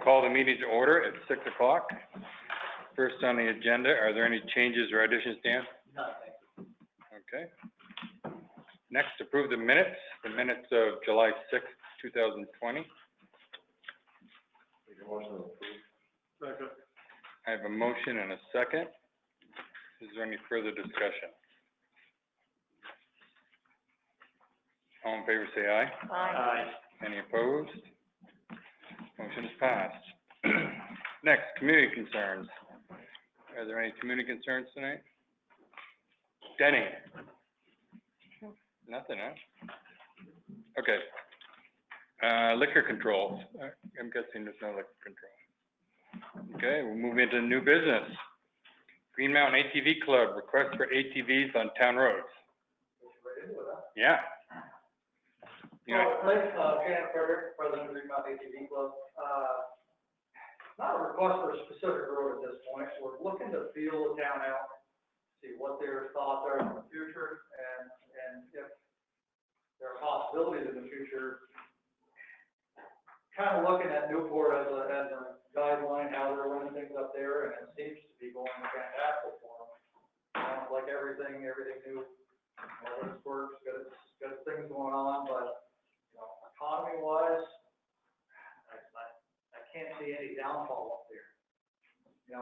call the meeting to order at 6 o'clock. First on the agenda, are there any changes or additions, Dan? No, thank you. Okay. Next, approve the minutes of July 6th, 2020. Make a motion to approve. Second. I have a motion and a second. Is there any further discussion? All in favor, say aye. Aye. Any opposed? Motion is passed. Next, community concerns. Are there any community concerns tonight? Denny? Nothing, huh? Okay. Liquor control. I'm guessing there's no liquor control. Okay, we'll move into new business. Green Mountain ATV Club, request for ATVs on town roads. Yeah. Shannon Frederick, President of Green Mountain ATV Club. Not a request for a specific road at this point. We're looking to feel the town out, see what their thoughts are in the future, and if there are possibilities in the future. Kind of looking at Newport as a guideline, how they're running things up there, and it seems to be going fantastic for them. Like everything new, this works, got its things going on, but economy-wise, I can't see any downfall up there.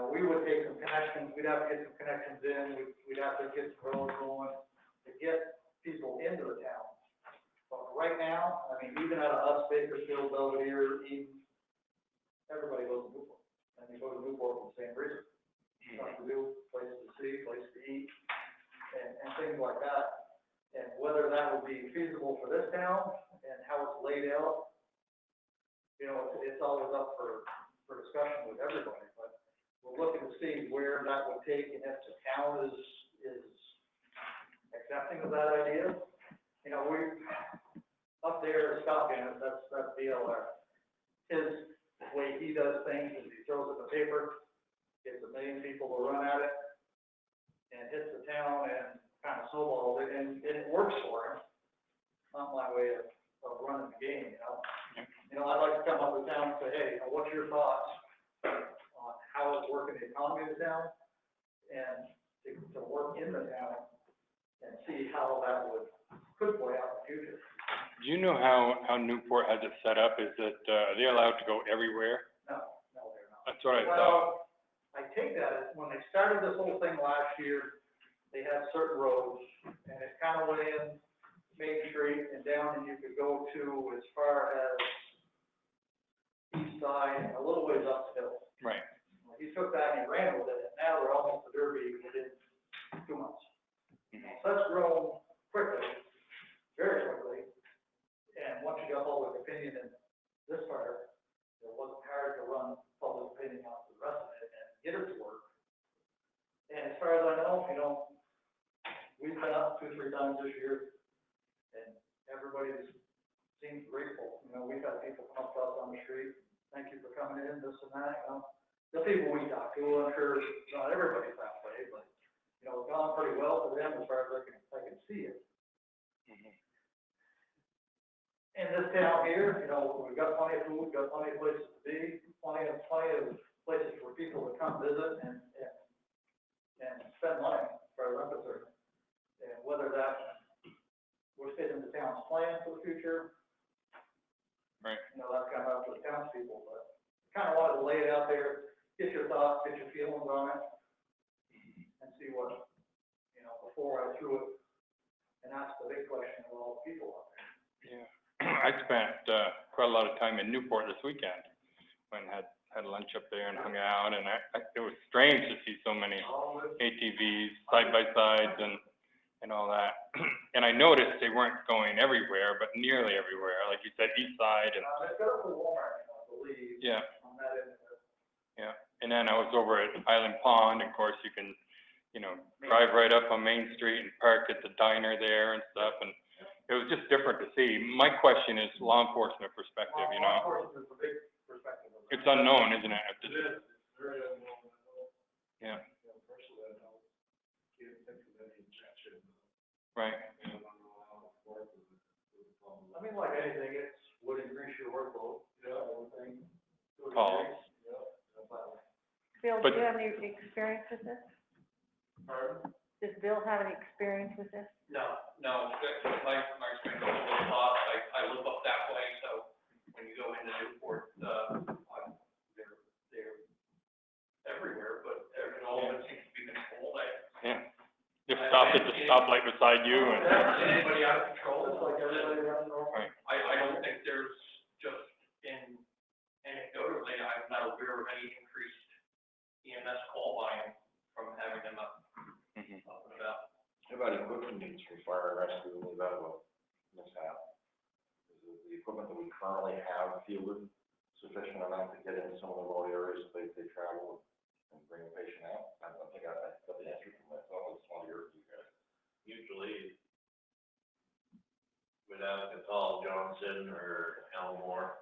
We would take some connections, we'd have to get some connections in, we'd have to get some roads going to get people into the town. But right now, even out of us, Bakersfield, Belvedere, Eden, everybody goes to Newport. And they go to Newport for the same reason. Something to do, places to see, places to eat, and things like that. And whether that would be feasible for this town and how it's laid out, it's always up for discussion with everybody. But we're looking to see where that would take and if the town is accepting of that idea. We up there, Scott Bennett, that's DLR. His way he does things is he throws it in the paper, gets 1 million people to run at it, and hits the town and kind of snowballs it, and it works for him. Not my way of running the game, I'd like to come up with town and say, hey, what's your thoughts on how it's working the economy of the town, and to work in the town and see how that could play out in the future. Do you know how Newport has it set up? Is it, are they allowed to go everywhere? No, they're not. That's what I thought. Well, I take that as when they started this whole thing last year, they had certain roads, and it kind of went in Main Street and down, and you could go to as far as East Side and a little ways up the hill. Right. He took that and he ran with it, and now they're almost to Derby within 2 months. So that's grown quickly, very quickly, and once you got public opinion in this part, it wasn't hard to run public opinion out to the rest of it and get it to work. And as far as I know, we've been up 2 or 3 times this year, and everybody seems grateful. We've had people come up to us on the street, thank you for coming in, this and that, The people we talk to, I'm sure not everybody's that way, but, it's gone pretty well for them as far as I can see it. In this town here, we've got plenty of food, we've got plenty of places to be, plenty of places for people to come visit and spend money for our concerned. And whether that will fit into the town's plan for the future, right. That's kind of up to the townspeople, but kind of wanted to lay it out there, get your thoughts, get your feelings on it, and see what, before I threw it, and ask the big question of all the people out there. Yeah. I spent quite a lot of time in Newport this weekend. Went and had lunch up there and hung out, and it was strange to see so many ATVs side by sides and all that. And I noticed they weren't going everywhere, but nearly everywhere, like you said, east side and. They've got a Walmart, I believe. Yeah. On that end of it. Yeah, and then I was over at Island Pond. Of course, you can, drive right up on Main Street and park at the diner there and stuff, and it was just different to see. My question is law enforcement perspective, Law enforcement is a big perspective of that. It's unknown, isn't it? It is, it's very unknown. Yeah. Personally, I can't think of any objection. Right. Like anything, it would increase your workload, everything, to a calls. Bill, But- do you have any experience with this? Pardon? Does Bill have any experience with this? No, my experience is a little off, I live up that way, so when you go into Newport, they're everywhere, but all of it seems to be controlled. Yeah. Just stopped at the stoplight beside you and, Anybody out of control, It's like everybody running normal. right, I don't think there's just anecdotally, I'm not aware of any increased EMS call volume from having them up mhm. and about. How about equipment needs for fire and rescue when we've got a mishap? Is the equipment that we currently have fielded sufficient enough to get into some of the rural areas that they travel and bring a patient out? I think I got the answer from myself, I just want to hear from you guys. Usually, without Cathal Johnson or Elmore,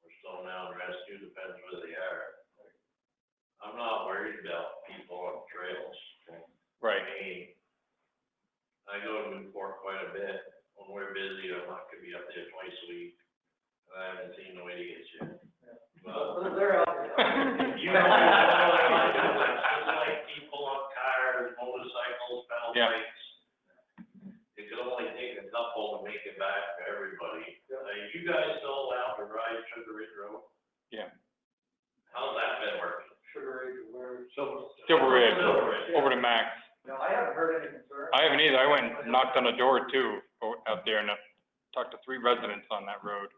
or Stone Mountain Rescue, depends where they are. I'm not worried about people on trails. Right. I mean, I go to Newport quite a bit. When we're busy, I'm not gonna be up there twice a week. I haven't seen no idiots yet. But But they're out there. you know, it's just like people on cars, motorcycles, pedal Yeah. bikes. It could only take a couple to make it back for everybody. You guys still allowed to ride Sugar Ridge Road? Yeah. How's that been working? Sugar Ridge, where, Silver Ridge, Silver Ridge. over to Max. no, I haven't heard any concern. I haven't either. I went and knocked on a door too, out there, and I talked to 3 residents on that road,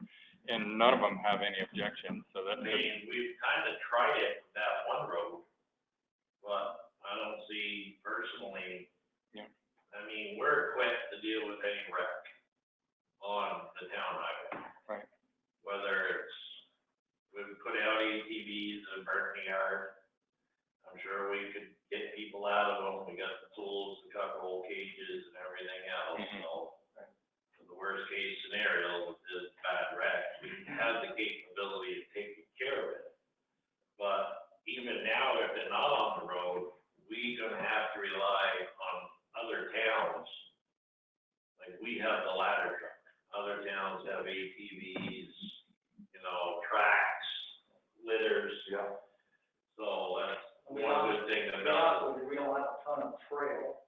and none of them have any objections, so I that's, mean, we've kind of tried it, that one road, but I don't see personally. Yeah. I mean, we're equipped to deal with any wreck on the town highway. Right. Whether it's, we've put out ATVs in Burton Yard, I'm sure we could get people out of them, we got the tools to cut roll cages and everything else, Mhm. so. The worst case scenario is bad wreck, we have the capability of taking care of it. But even now, if they're not on the road, we gonna have to rely on other towns. Like, we have the ladder truck, other towns have ATVs, tracks, litters. Yeah. So that's We one don't- good thing To be about honest with you, we don't have a ton of trail.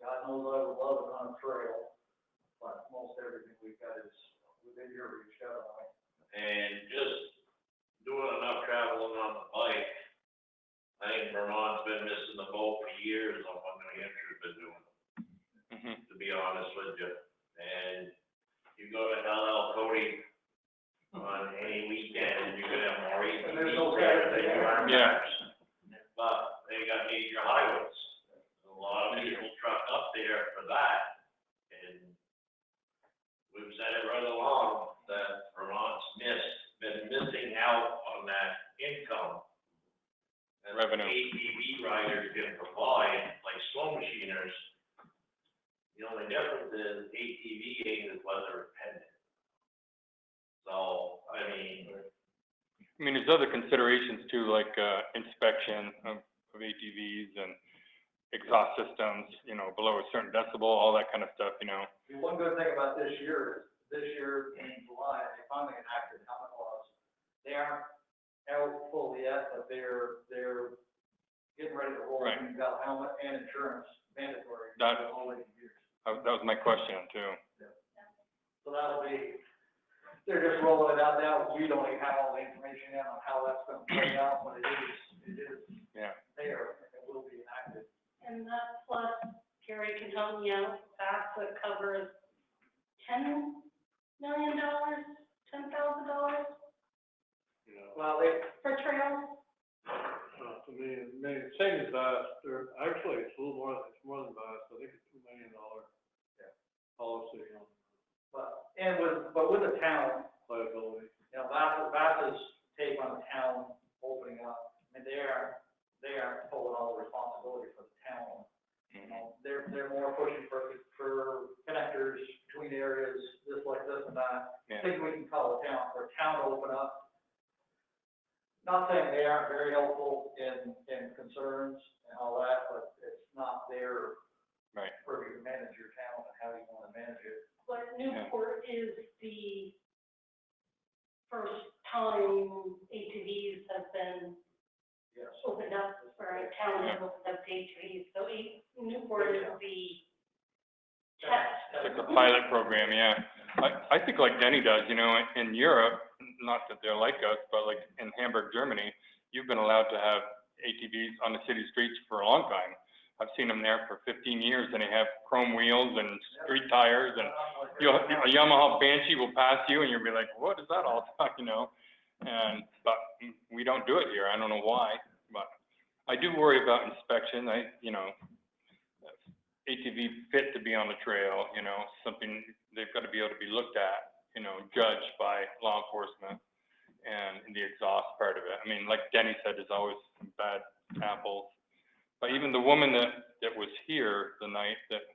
God knows I would love a ton of trail, but most everything we've got is within your reach, definitely. And just doing enough traveling on the bike. I think Vermont's been missing the boat for years on what New Hampshire's been doing, mhm. to be honest with you. And you go to LL Cody on any weekend, you're gonna have more And there's no ATVs there than you are Yeah. cars. But they got major highways. A lot of people truck up there for that. And we've said it right along that Vermont's been missing out on that income. that Revenue. ATV riders can provide, like slow machiners. The only difference is ATV ain't as weather dependent. So, I mean, there's other considerations too, like, inspection of ATVs and exhaust systems, below a certain decibel, all that kind of stuff, The one good thing about this year in July, they finally enacted helmet laws. They aren't out full yet, but they're getting ready to roll. Right. You've got helmet and insurance mandatory. That- for all 8 years. That was my question too. So that'll be, they're just rolling it out now. We don't even have all the information yet on how that's gonna play out, but it is Yeah. there, and it will be enacted. And that plus, Gary can help me out, that covers $10 million, $10,000 Well, they, for trails? To me, same as vast, or actually, it's a little more, it's more than vast, I think it's $2 million policy on but with the town, liability. Vass's take on the town opening up, they aren't pulling all the responsibility for the town. They're more pushing for connectors between areas, just like this and that. Yeah. Things we can call a town, for a town to open up. Not saying they aren't very helpful in concerns and all that, but it's not their Right. purview to manage your town and how you wanna manage it. But Newport is the first time ATVs have been Yes. opened up, or a town has opened up to ATVs, so Newport is the test. It's like a pilot program, yeah. I think like Denny does, you know, in Europe, not that they're like us, but like in Hamburg, Germany, you've been allowed to have ATVs on the city streets for a long time. I've seen them there for 15 years, and they have chrome wheels and street tires, and a Yamaha Banshee will pass you, and you'll be like, what is that all about, you know? But we don't do it here, I don't know why, but I do worry about inspection. ATV fit to be on the trail, you know, something, they've got to be able to be looked at, you know, judged by law enforcement, and the exhaust part of it. I mean, like Denny said, there's always some bad apples. But even the woman that was here the night that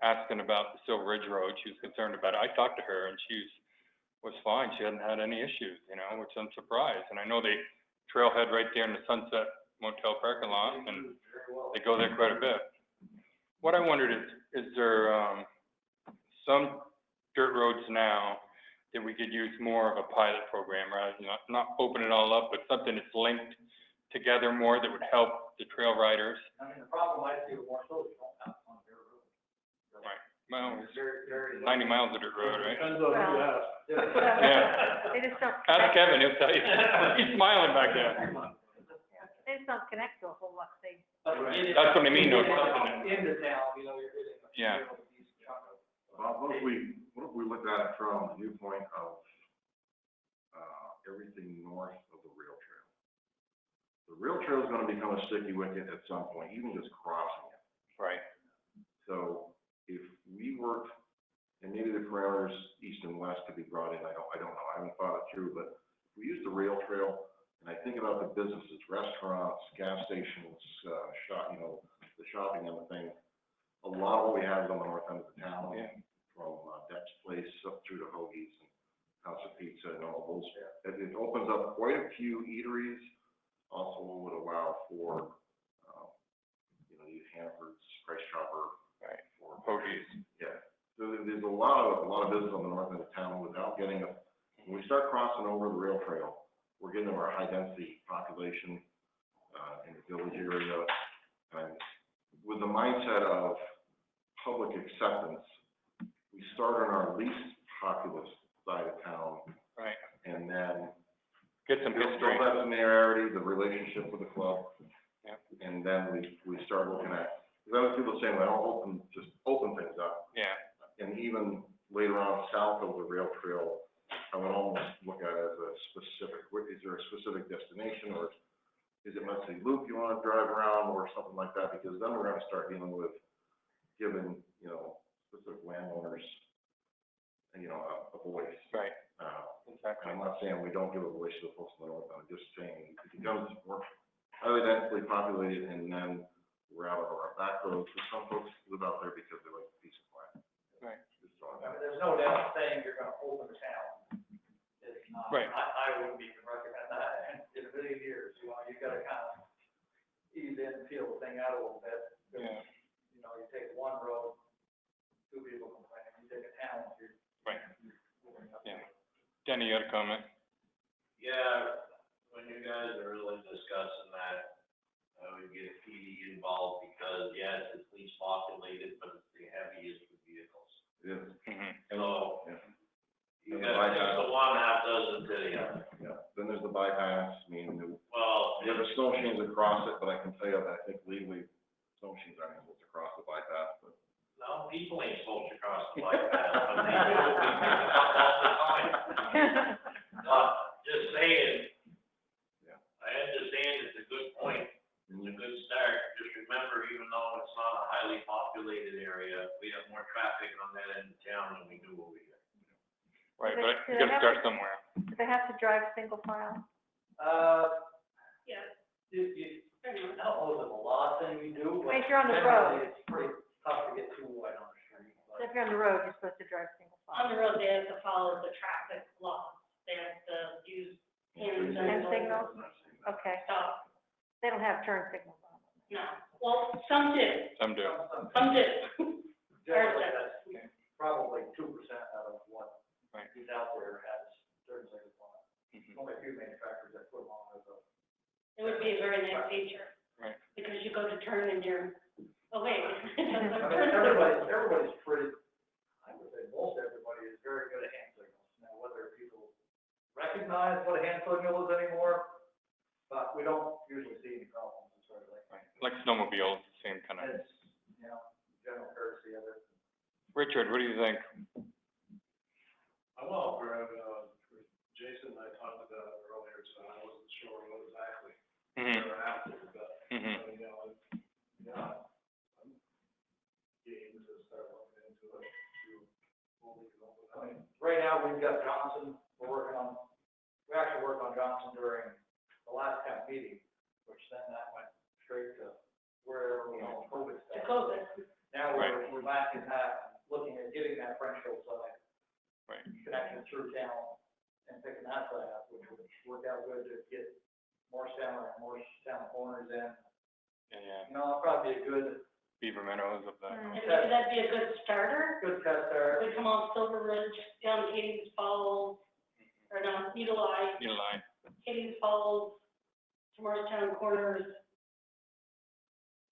asking about the Silver Ridge Road, she was concerned about it. I talked to her and was fine. She hadn't had any issues, you know, which I'm surprised. And I know they trailhead right there in the Sunset Motel parking lot, and they go there quite a bit. What I wondered is there some dirt roads now that we could use more of a pilot program, rather than not open it all up, but something that's linked together more that would help the trail riders? I mean, the problem I see with more so is you don't have on their road. Right. Well, It's very. 90 miles of dirt road, right? Depends on who you ask. Yeah. They just don't Ask connect, Kevin, he'll tell you. He's smiling back there. they just don't connect to a whole lot, That's what I mean, though. Into town, you know, you're hitting a. Yeah. decent chunk of. What if we look at it from the viewpoint of, everything north of the rail trail? The rail trail is gonna become a sticky wicket at some point, even just crossing it. Right. So if we worked, and maybe the parameters east and west could be brought in, I don't know, I haven't thought it through, but if we use the rail trail, and I think about the businesses, restaurants, gas stations, the shopping and the thing, a lot of what we have is on the north end of the town. Yeah. From Deck's Place up through to Hoagie's and House of Pizza and all those. It opens up quite a few eateries, also would allow for, use Hannaford's, Price Chopper. Right. For Hoagie's. Yeah, so there's a lot of business on the north end of town without getting when we start crossing over the rail trail, we're getting our high density population, in the village area. And with the mindset of public acceptance, we start on our least populous side of town, Right. and then Get some history. build that familiarity, the relationship with the club. Yep. And then we start looking at, because other people saying, well, just open things up. Yeah. And even later on, south of the rail trail, I would almost look at it as a specific, is there a specific destination, or is it, let's say, loop you want to drive around, or something like that? Because then we're going to start dealing with giving, specific landowners, a voice. Right. And Exactly. I'm not saying we don't give a voice to the folks in the north, I'm just saying it becomes more highly densely populated, and then we're out of our back roads, but some folks live out there because they like peace and quiet. Right. Just throwing I that. mean, there's no doubt saying you're gonna open the town. It's not, Right. I wouldn't even recommend that in a million years, you gotta kind of ease in and feel the thing out a little bit. Yeah. You take one road, two people complain, you take a town, you're. Right. Yeah. Denny, you had a comment? Yeah, when you guys are really discussing that, I would get PD involved because, yes, it's least populated, but it's the heaviest with vehicles. It is. Mm-hmm. So, Yeah. you got six to one, half dozen to the other. Yeah, then there's the bypass, Well, you have the snow machines across it, but I can tell you that I think legally, snow machines aren't supposed to cross the bypass, but. no, people ain't supposed to cross the bypass, but they do, we pick it up all the time. But, just saying. Yeah. I understand it's a good point, it's a good start, just remember, even though it's not a highly populated area, we have more traffic on that end of town than we do over here. Right, Do but they you gotta have start to- somewhere. Do they have to drive single file? Yeah, I don't know if there's a lot of things we do, but. If you're on the road. generally, it's pretty tough to get too wide on the street, but. If you're on the road, you're supposed to drive single on the file. road, they have to follow the traffic laws, they have to use hand Hand signals, signals? Okay, stop, they don't have turn signals on. no, well, some do, Some do. some do. Generally, that's probably 2% out of what Right. is out there has certain things on it. would be a very nice feature. Right. Because you go to turn and you're, oh wait. I mean, everybody's pretty, I would say most everybody is very good at hand signals. Now, whether people recognize what a hand signal is anymore, but we don't usually see any problems as far as like. Like snowmobiles, same kind of. It's, you know, general courtesy of it. Richard, what do you think? I'm all for it, Jason and I talked about it earlier, so I wasn't sure what exactly Mm-hmm. they were after, but, Mm-hmm. you know, yeah, I'm game to start looking into it, to fully develop it. I mean, right now, we've got Johnson, we actually worked on Johnson during the last town meeting, which then that went straight to wherever we all COVID To stuff. COVID. Now we're back in that, looking at getting that French Hill side. Right. Connection through town and picking that side up, which would work out good to get Morristown corners in. Yeah. You know, it'll probably be a good Beaver Meadows up there. And maybe that'd be a good starter. test there. We come off Silver Ridge, down Katie's Falls, or not, Needle Eye, Needle line. Katie's Falls, to Morristown Corners,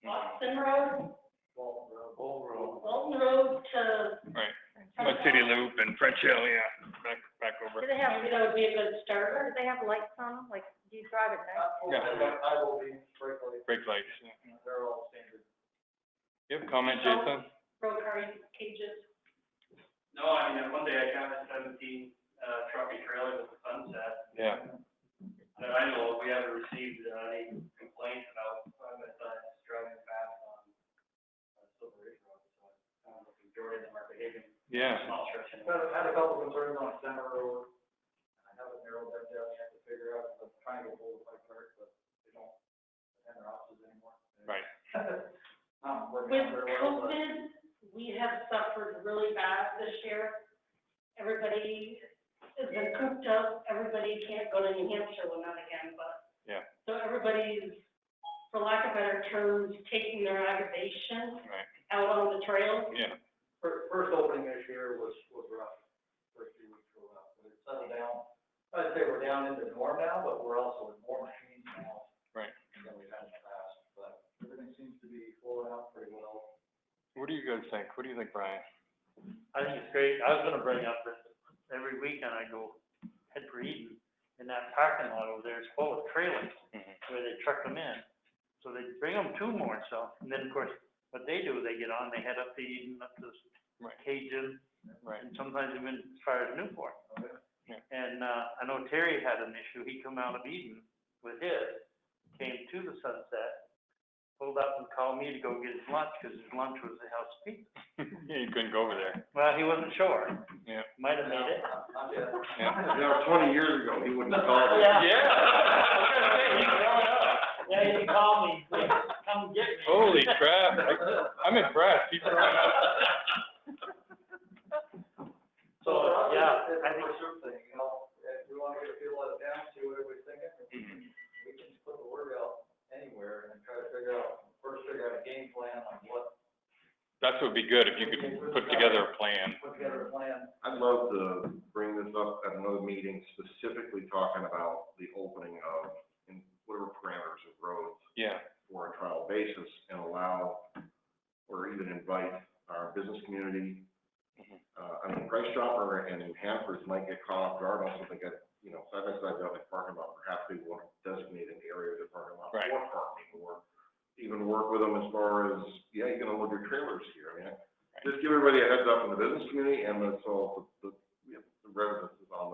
Watson Road, Walton Road to, Right. Mud City Loop and French Hill, yeah, back over. Do they have, maybe that would be a good starter. do they have lights on them? Like, do you drive at night? Yeah. I will be strictly, Brake lights, yeah. they're all standard. You have a comment, Jason? Road car cages. No, I mean, one day I counted 17, truck and trailer with the sunset. Yeah. That I know of, we haven't received, any complaints about, driving fast on, Silver Ridge Road, so, the majority of them are behaving. Yeah. Small stretch anyway. But I had a couple concerns on Center Road. I haven't narrowed that down yet to figure out the triangle pull the bike park, but they don't attend their offices anymore. Right. With COVID, we have suffered really bad this year. Everybody has been cooped up, everybody can't go to New Hampshire, well, not again, but. Yeah. So everybody's, for lack of better terms, taking their aggravation Right. out on the trails. Yeah. First opening this year was rough. First few weeks were rough, but it's settled down. I'd say we're down into norm now, but we're also with more machines now. Right. Than we've had in the past, but everything seems to be flowing out pretty well. What do you guys think? What do you think, Brian? I think it's great. I was gonna bring up that every weekend I go head for Eden, and that parking lot over there is full of trailers Mm-hmm. where they truck them in. So they bring them to Morristown, and then of course, what they do, they get on, they head up to Eden, up to Right. Cajun, Right. and sometimes even as far as Newport. Yeah. And, I know Terry had an issue. He come out of Eden with his, came to the Sunset, pulled up and called me to go get his lunch, because his lunch was a house pizza. Yeah, you couldn't go over there. Well, he wasn't sure. Yeah. Might have made it. Not yet. Yeah. You know, 20 years ago, he wouldn't have called me. Yeah. Yeah. I was gonna say, he's growing up. Yeah, he called me, like, come get me. Holy crap. I'm impressed. He's growing up. So, for us, yeah, it's I a think- pursuit thing, you know, if we wanna get a feel of it down, see what everybody's thinking, Mhm. we can just put the word out anywhere and then try to figure out a game plan on what, That's what would be good if you could put together a plan. put together a plan. I'd love to bring this up at another meeting, specifically talking about the opening of, in whatever parameters of roads Yeah. for a trial basis, and allow, or even invite our business community. Mhm. I mean, Price Chopper and Hanford's might get caught off guard on something that, you know, side by side down the parking lot, perhaps they want to designate an area of the parking lot Right. for parking, or even work with them as far as, yeah, you're gonna load your trailers here. I mean, just give everybody a heads up in the business community, and let's all, the residents on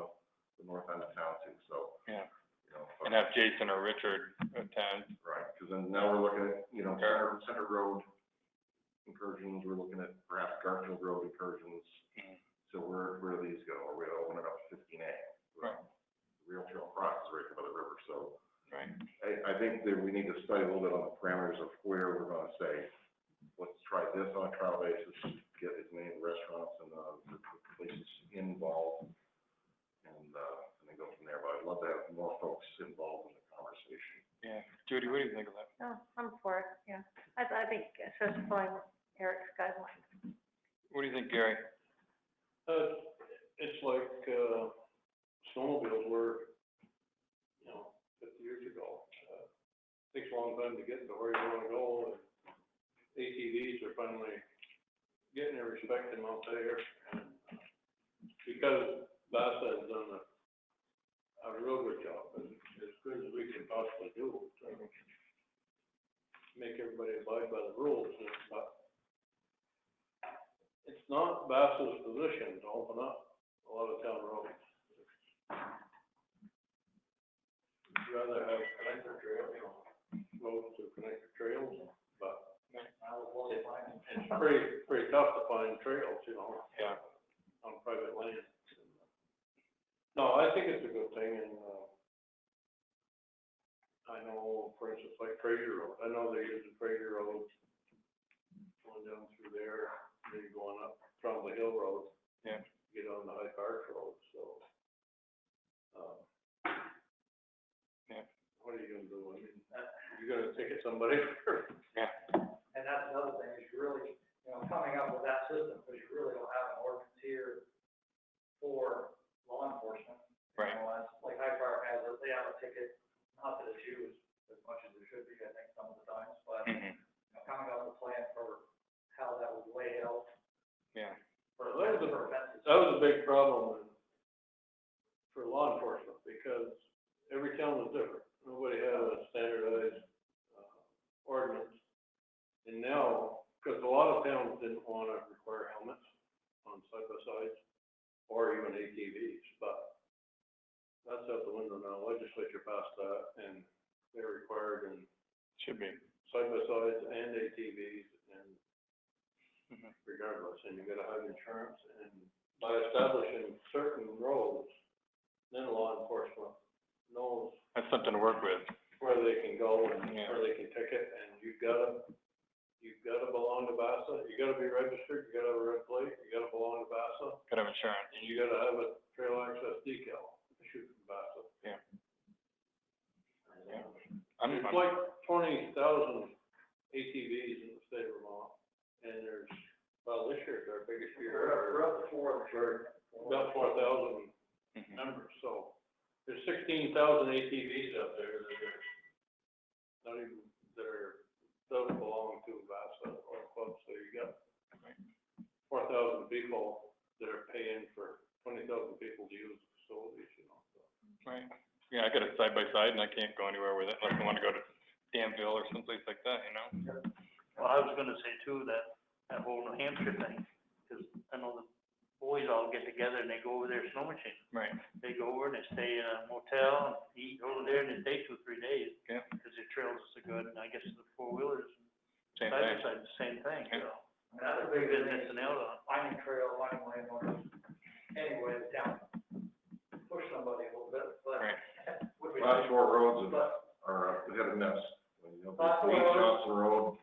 the north end of town too, so. Yeah. You know, And have Jason or Richard attend. right, because then now we're looking at, you know, center road incursions, we're looking at perhaps Garfield Road incursions. Mhm. So where do these go? Are we gonna open it up to 15A? Right. Real trail crosses right by the river, so Right. I think that we need to study a little bit on the parameters of where we're gonna say, let's try this on a trial basis, get as many restaurants and, the places involved, and then go from there, but I'd love to have more folks involved in the conversation. Yeah. Judy, what do you think of that? Oh, I'm for it, yeah. I think it's just following Eric's guidelines. What do you think, Gary? It's like, snowmobiles were, you know, 50 years ago. takes a long time to get to where you wanna go, and ATVs are finally getting their respect in out there. And because Bassa has done a real good job, and as good as we can possibly do, to make everybody abide by the rules, but it's not Bassa's position to open up a lot of town roads. You'd rather have connector trails, roads to connector trails, but it's pretty tough to find trails, you know, Yeah. on private land. No, I think it's a good thing, and, I know, for instance, like Fraser Road, I know they're using Fraser Road, going down through there, maybe going up Trumbull Hill Road. Yeah. Get on the High Park Road, so, Yeah. what are you gonna do? I mean, you're gonna ticket somebody for. Yeah. And that's another thing, is you really, you know, coming up with that system, because you really don't have an ordinance here for law enforcement. Right. You know, as, like Hyde Park has, they have a ticket, not that it's used as much as it should be, I think, some of the times, but, Mhm. you know, coming up with a plan for how that would lay out Yeah. for That was offenses. That was a big problem for law enforcement, because every town was different. Nobody had a standardized, ordinance. And now, because a lot of towns didn't wanna require helmets on side-by-sides, or even ATVs, but that's out the window now. Legislature passed that, and they're required in Should be. side-by-sides and ATVs, and Mhm. regardless, and you gotta have insurance, and by establishing certain roads, then law enforcement knows That's something to work with. where they can go and Yeah. where they can ticket, and you've gotta belong to Bassa, you gotta be registered, you gotta have a red plate, you gotta belong to Bassa, Gotta have insurance. and you gotta have a trail access decal issued from Bassa. Yeah. Yeah. There's like 20,000 ATVs in the state of Vermont, and there's, well, this year's our biggest year. We're up to four, About 4,000 Mhm. members, so there's 16,000 ATVs out there that are not even, doesn't belong to Vasa or clubs, so you got 4,000 people that are paying for 20,000 people to use the facilities, you know, so. Right. Yeah, I got a side by side and I can't go anywhere with it unless I wanna go to Danville or someplace like that, you know? Well, I was gonna say too, that whole New Hampshire thing, because I know the boys all get together and they go over there snow machine. Right. They go over and they stay in a motel and eat over there and they stay 2-3 days. Yeah. Because their trails are so good, and I guess the four-wheelers, Same side by thing. side, the same thing, Yeah. so. And that's a We've big been thing, missing out on. finding trails, finding landowners, anyway, the town, push somebody a little bit, but. Right. would be Class nice. 4 roads But, are hit or miss. You know, Class 4 East roads- Johnson Road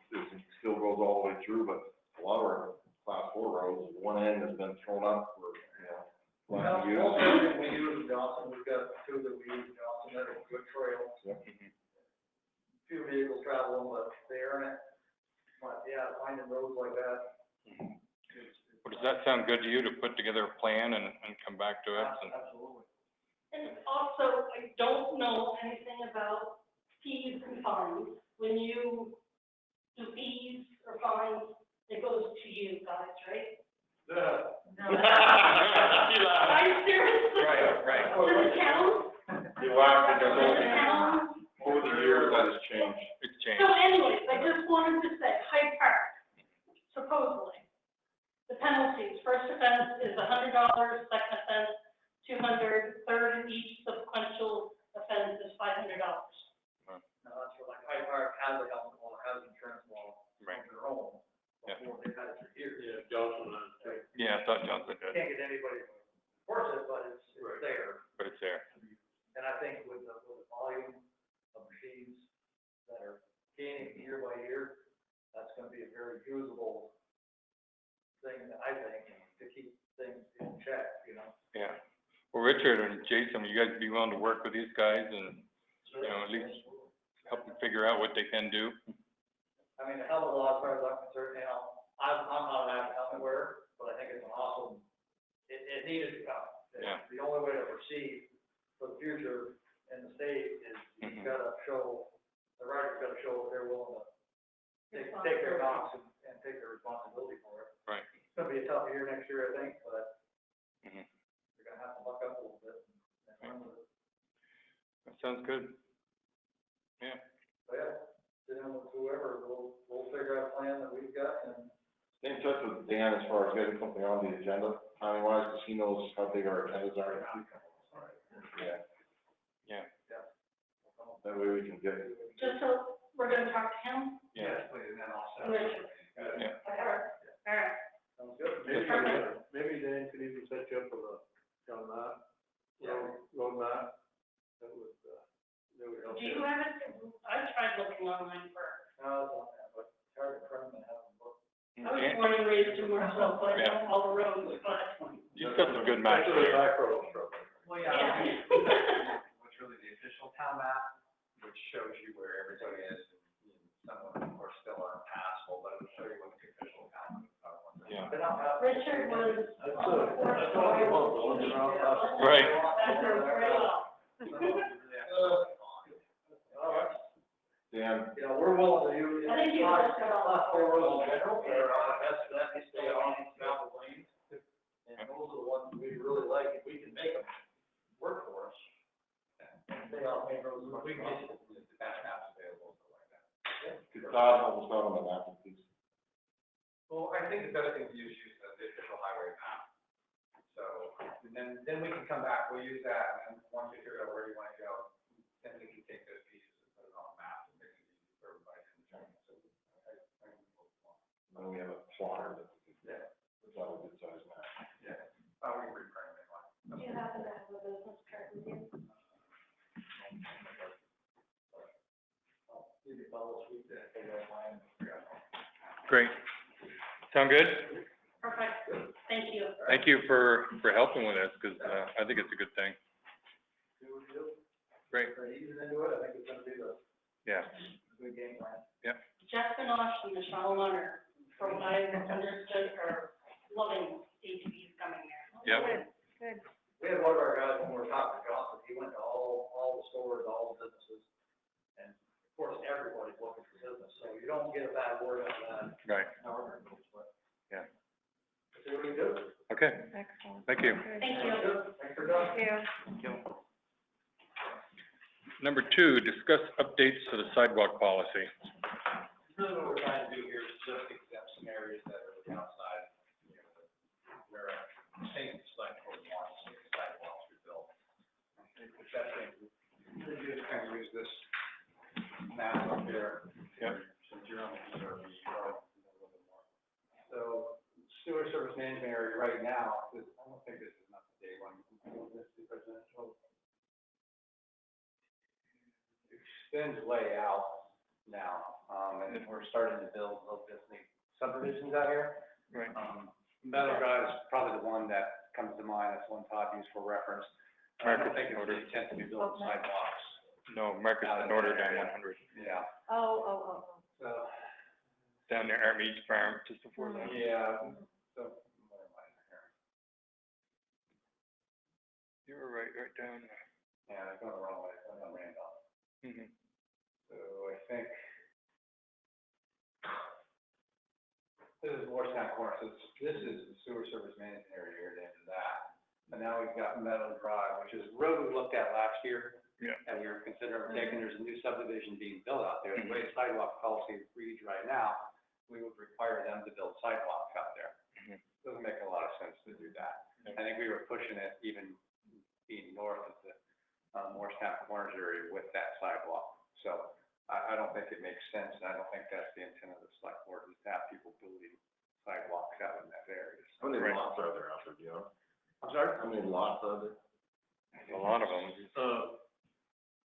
still goes all the way through, but a lot of our class 4 roads, one end has been thrown up for, you know, well, lack of use. most everything we use in Johnson, we've got two that we use in Johnson, that are good trails. Mhm. Few vehicles travel them, but they earn it. But, yeah, finding roads like that. Mhm. Well, does that sound good to you to put together a plan and come back to us and? Absolutely. And also, I don't know anything about fees and fines. When you do fees or fines, it goes to you guys, right? Yeah. I'm seriously. Right, right. To the town? You laugh, To because the town? over the years, that has changed. It's So changed. anyways, I just wanted to say, Hyde Park, supposedly, the penalties, first offense is $100, second offense, $200, third and each subsequential offense is $500. Now, that's for like Hyde Park has a helmet law, has insurance law Right. of their own. Yeah. Before they've had it for years. Yeah, Johnson has, too. Yeah, I thought Johnson You did, can't get anybody to enforce it, but it's Right. there. but it's there. And I think with the volume of machines that are gaining year by year, that's gonna be a very usable thing, I think, to keep things in check, you know? Yeah. Well, Richard and Jason, will you guys be willing to work with these guys and, you know, at least help them figure out what they can do? I mean, the helmet law, as far as I'm concerned, you know, I'm not an active helmet wearer, but I think it's an awesome, it needed to come. Yeah. The only way to proceed for the future in the state is Mhm. you've gotta show the writer's gotta show that they're willing to take their knocks and take their responsibility for it. Right. It's gonna be a tough year next year, I think, but Mhm. they're gonna have to buck up a little bit and run with it. That sounds good. Yeah. So, yeah, sit down with whoever, we'll figure out a plan that we've got and. Stay in touch with Dan as far as getting something on the agenda, timing wise, because he knows how big our agendas are. Yeah, Yeah. that way we can get it. Just so, we're gonna talk to him? Yeah. Please, and then I'll And Richard. Yeah. All right. Sounds good. Maybe Dan could even set you up with a map, road map, that would help Do you. you have it? I tried looking online for, No, it's not that, but it's hard to print them and have them look. I was born and raised in Morristown, so I know Yeah. all the roads, but, You've got some good maps Especially there. back roads, probably. Well, yeah. what's really the official town map, which shows you where everybody is, and some of them are still unpassable, but it'll show you what the official town. Yeah. Richard was That's on the fourth that's all floor. the ones, the ones around us. Right. That goes right off. All right. Dan, You know, we're willing to use. I think you looked at all. Class 4 roads in general, that needs to stay on travel lanes. And those are the ones we really like, if we can make them work for us. And stay off main roads, we can get the best maps available, stuff like that. could Todd help us out on the mapping piece? Well, I think the best thing to use the official highway map. So, and then we can come back, we'll use that, and then once you figure out where you wanna go, then we can take those pieces and put it on a map and make it easy for everybody to understand. So, Then we have a plotter that, yeah, that's not a good size map. yeah, we can reprint it anyway. Do you happen to have a business card with you? You can follow suit that, they don't mind. Great. Sound good? Perfect, thank you. Thank you for helping with this, because, I think it's a good thing. Do what you do. Great. Very easy to do it, I think it's gonna be the Yeah. good game plan. Jeff Benosh and Michelle Lunner, from what I understood, are loving ATVs coming there. Yep. Good. We had one of our guys, when we were talking to Johnson, he went to all the stores, all the businesses, and of course, everybody's looking for business, so you don't get a bad word out of that, Right. however it goes, but. Yeah. See what we do. Okay. Excellent. Thank you. Good. Thank you. Good. Thanks for coming. Thank you. Number 2, discuss updates to the sidewalk policy. Really what we're trying to do here is just exempt some areas that are really outside, you know, where state select board wants sidewalks rebuilt. The best thing to do is kind of use this map up here. Yep. Since you're on the ERB, you know a little bit more. So sewer service management area right now, I don't think this is an up-to-date one. Extends way out now, and we're starting to build little Disney subdivisions out here. Right. Meadow Drive is probably the one that comes to mind, that's the one Todd used for reference. I don't think it's the intent to be building sidewalks. No, Marcus in order down 100. Yeah, Oh. so, Down there, Army Farm, just before that. yeah, so, what am I here? You were right down there. Yeah, I'm going the wrong way, I'm on Randolph. Mhm. So I think this is Morristown Corner, so this is the sewer service management area here, the end of that. And now we've got Meadow Drive, which is a road we looked at last year. Yeah. And we were considering taking, there's a new subdivision being built out there. The way sidewalk policy reads right now, we would require them to build sidewalks out there. Mhm. Doesn't make a lot of sense to do that. I think we were pushing it even being north of the Morristown Corners area with that sidewalk. So I don't think it makes sense, and I don't think that's the intent of the select board, is to have people building sidewalks out in that area. How many Right. lots are there out there, do you know? I'm sorry? How many lots are there? A lot of them.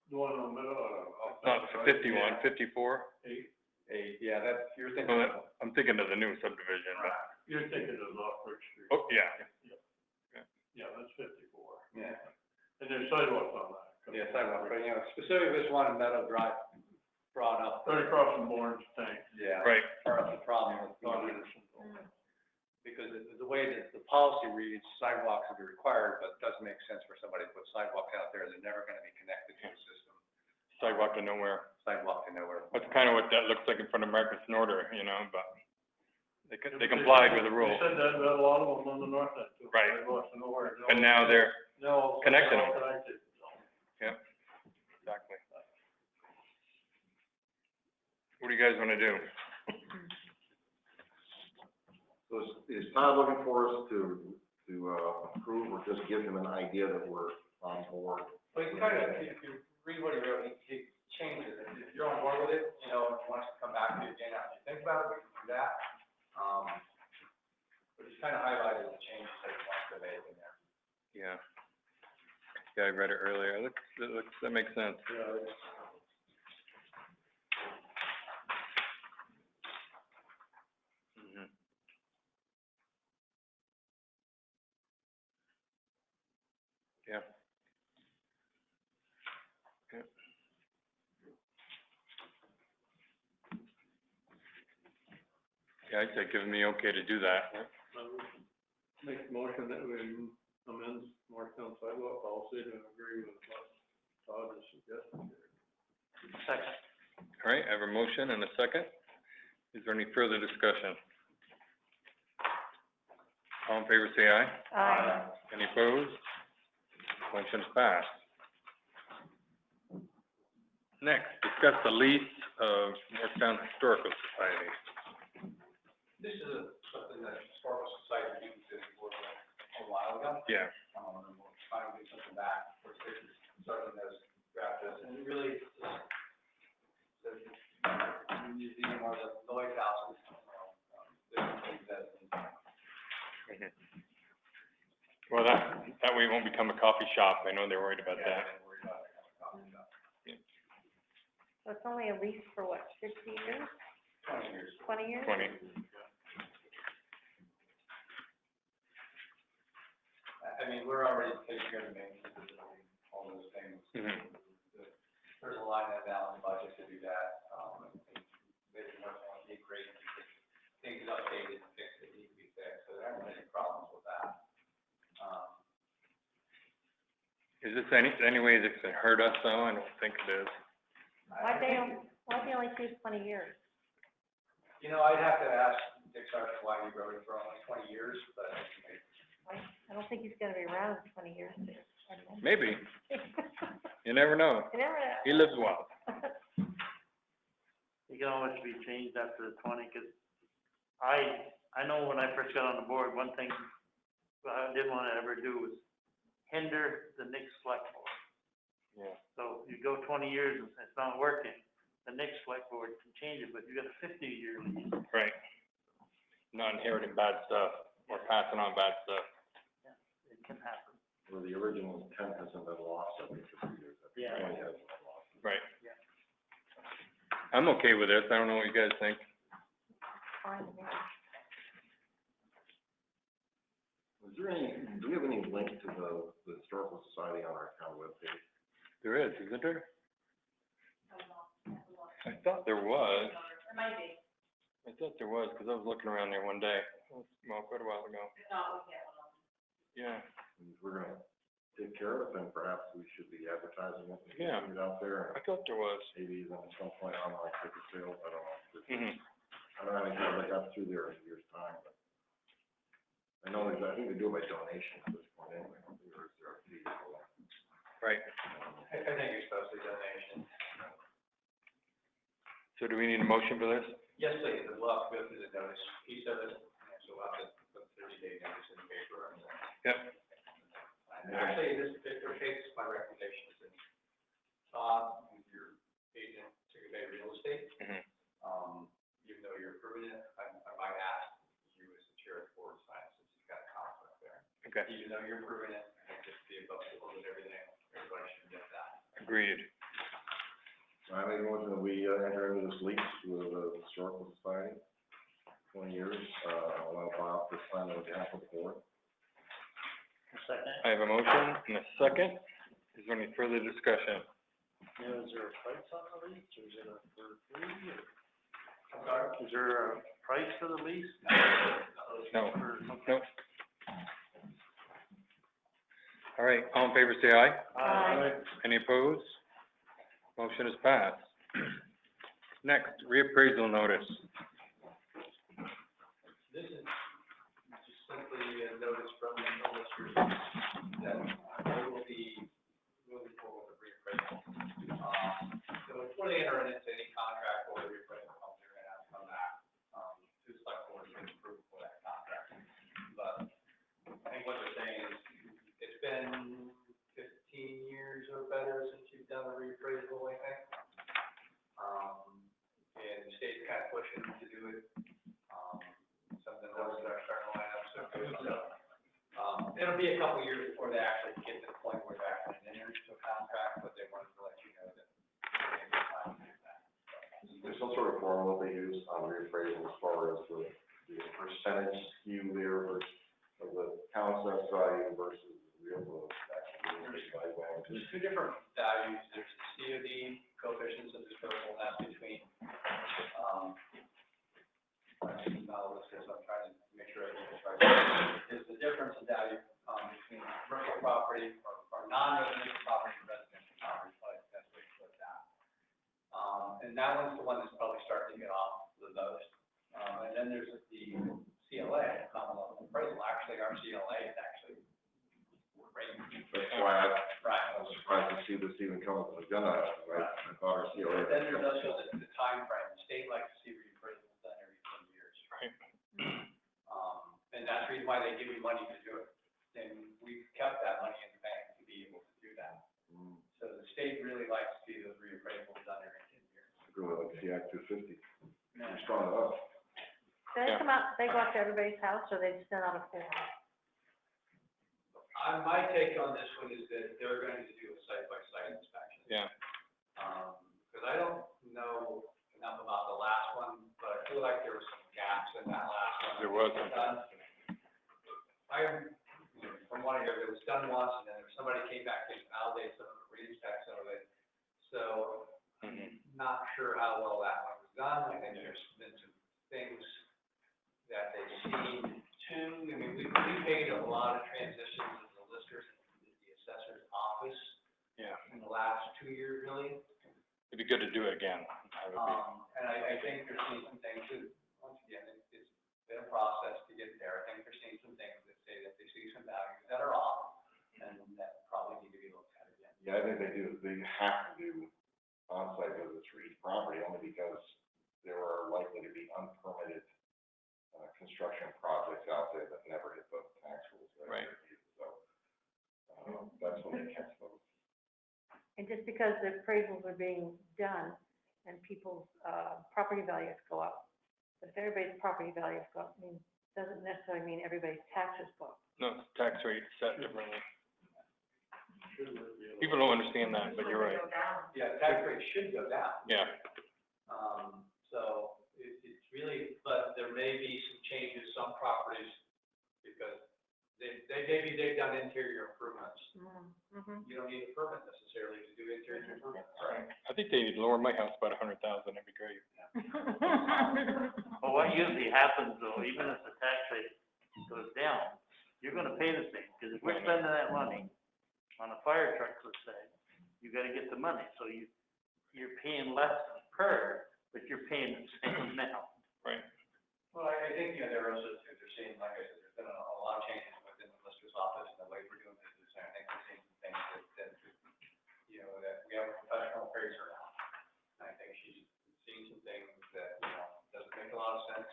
The one in the middle, Not 51, 54? Yeah, that's, you're thinking. Well, I'm thinking of the new subdivision, but, you're thinking of off Bridge Street. oh, yeah. Yeah, that's 54. Yeah, And there's sidewalks on that. yeah, sidewalk, but, you know, specifically this one in Meadow Drive brought up. Right across from Lawrence Tank. Yeah. Right. Part of the problem with Don the, Anderson. because the way that the policy reads, sidewalks will be required, but it doesn't make sense for somebody to put sidewalks out there, they're never gonna be connected to the system. sidewalk to nowhere. Sidewalk to nowhere. That's kind of what that looks like in front of Marcus Norder, you know, but they complied with the rules. They said that about a lot of them on the north end too. Right. Sidewalks to nowhere. But now they're, No. connecting they're all them. connected, so. yep, exactly. What do you guys wanna do? So is Todd looking for us to approve or just give him an idea that we're on board? Well, you kind of, if you read what he wrote, he changed it, and if you're on board with it, you know, if you want us to come back to you again after you think about it, we can do that. But he's kind of highlighted the changes that he wants to make in there. Yeah. Yeah, I read it earlier. That makes sense. Yeah, it's, Mhm. Yeah. Yeah. Yeah, I'd say giving me okay to do that. make the motion that we amend Morristown sidewalk policy to agree with what Todd has suggested here. Second. All right, I have a motion and a second. Is there any further discussion? All in favor, say aye. Aye. Any opposed? Motion's passed. Next, discuss the lease of Morristown Historical Society. This is something that Historical Society used to work on a while ago. Yeah. And we'll finally get something back, we're starting those drafts, and it really, the museum or the Lloyd House, different things that. Well, that way it won't become a coffee shop. I know they're worried about that. So it's only a lease for what, 50 years? 20 years. 20 years? 20. I mean, we're already taking care of the maintenance of the building, all those things. Mhm. There's a line in the balance budget to do that, and maybe much more need great, things updated and fixed that need to be fixed, so there aren't any problems with that. Is this any way that can hurt us though? I don't think it is. Why'd they only choose 20 years? You know, I'd have to ask Dick Sargent why he wrote it for only 20 years, but I don't think he's gonna be around 20 years. Maybe. You never know. You never know. He lives well. It can always be changed after the 20, because I know when I first got on the board, one thing I didn't want to ever do was hinder the next select board. Yeah. So you go 20 years and it's not working, the next select board can change it, but you got a 50-year lease. Right. Not inheriting bad stuff or passing on bad stuff. It can happen. Where the original intent hasn't been lost every 50 years. Every Yeah. 20 hasn't been lost. Right. Yeah. I'm okay with this. I don't know what you guys think. Fine with me. Is there do we have any link to the Historical Society on our town webpage? There is, isn't there? I thought there was. It might be. I thought there was, because I was looking around there one day, well, quite a while ago. If not, we get one on. Yeah. And if we're gonna take care of it, then perhaps we should be advertising it, and Yeah. putting it out there, I thought there was. and maybe even at some point online ticket sales, I don't know. Mhm. I don't know anything that got through there in a year's time, but I know there's, I think they do it by donation at this point anyway, or is there a fee for that? Right. I think you're supposed to donation. So do we need a motion for this? Yes, please, we'll have to go through the notice piece of it, and so we'll have to put 30-day notice in the paper. Yep. And actually, this particular case, my recommendation is that Todd, who's your agent, Tegu Building Real Estate, Mhm. even though you're approving it, I might ask you as the chair of the board to sign it, since you've got a conflict there. Okay. Even though you're approving it, I think just be above board with everything, everybody should get that. Agreed. I make a motion that we enter into this lease with the Historical Society, 20 years, allow Bob to sign on behalf of the board. Second. I have a motion and a second. Is there any further discussion? Now, is there a price on the lease, or is it a for free, or? I'm sorry? Is there a price for the lease? No. Or- Nope. All right, all in favor, say aye. Aye. Any opposed? Motion is passed. Next, reappraisal notice. This is just simply a notice from the listers that they will be moving forward with reappraisal. So before they enter into any contract or reappraisal, they're gonna have to come back, to the select board to get approval for that contract. But I think what they're saying is, it's been 15 years or better since you've done a reappraisal, I think. And the state's kind of pushing to do it. Some of the numbers are starting to line up, so, it'll be a couple years before they actually get to the point where they're actually entering into a contract, but they wanted to let you know that they have time to do that. There's some sort of formula they use on reappraisal as far as the percentage skew there versus of the town assessed value versus the real actually valuable. There's two different values, there's the COD coefficients of dispersal, and that's between, I'm trying to make sure I get this right. There's the difference in value, between commercial property or non-residential property and residential property, like that's what you put that. And that one's the one that's probably starting to get off the most. And then there's the CLA, common level appraisal. Actually, our CLA is actually great. That's why Right. I was surprised to see this even come up with a gun on it, right? I thought our COA. Then there's also the timeframe. The state likes to see reappraisals done every 10 years. Right. And that's the reason why they give you money to do it. And we've kept that money in the bank to be able to do that. So the state really likes to see those reappraisals done every 10 years. Go with like the Act 250. Yeah. You're strong enough. Do they come out, they go out to everybody's house, or they send out a form? My take on this one is that they're going to do a site-by-site inspection. Yeah. Because I don't know enough about the last one, but I feel like there were some gaps in that last one. There was. From what I hear, it was done once, and then somebody came back and validated some of it, re-inspect some of it. So, not sure how well that one was done. I think there's been some things that they seem to, I mean, we paid a lot of transitions of the listers in the assessor's office. Yeah. In the last 2 years, really. It'd be good to do it again. That would be. And I think they're seeing some things too. Once again, it's been a process to get there. I think they're seeing some things that say that they see some values that are off, and that probably need to be looked at again. Yeah, I think they do, they have to do on-site visits for each property, only because there are likely to be unpermitted construction projects out there that never hit the tax rules. Right. So, that's when they catch those. And just because the appraisals are being done and people's, property values go up, but if everybody's property values go up, doesn't necessarily mean everybody's taxes go up. No, it's tax rate set differently. People don't understand that, but you're right. Yeah, tax rate should go down. Yeah. So it's really, but there may be some changes, some properties, because maybe they've done interior improvements. You don't need a permit necessarily to do interior improvements. Right. I think they need to lower my house about 100,000, that'd be great. Well, what usually happens though, even if the tax rate goes down, you're gonna pay the same, because if we're spending that money on a fire truck, let's say, you gotta get the money, so you're paying less per, but you're paying the same amount. Right. Well, I think, they're also, they're seeing, like I said, there's been a lot of changes within the lister's office and the way we're doing business, and I think we're seeing some things that that we have a professional appraiser now. And I think she's seeing some things that, doesn't make a lot of sense.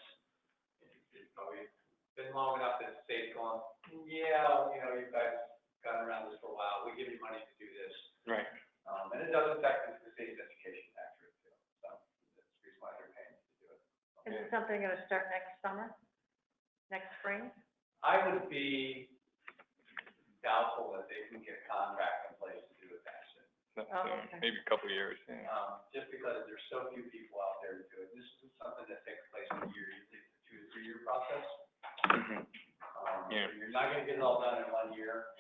It's probably been long enough that the state's going, yeah, you guys gotten around this for a while, we give you money to do this. Right. And it does affect the state's education tax rate too, so that's the reason why they're paying to do it. Is it something gonna start next summer, next spring? I would be doubtful that they can get a contract in place to do it that soon. That's, Okay. maybe a couple of years, yeah. Just because there's so few people out there to do it. This is something that takes place in a year, usually it's a 2 to 3 year process. Yeah. You're not gonna get it all done in 1 year.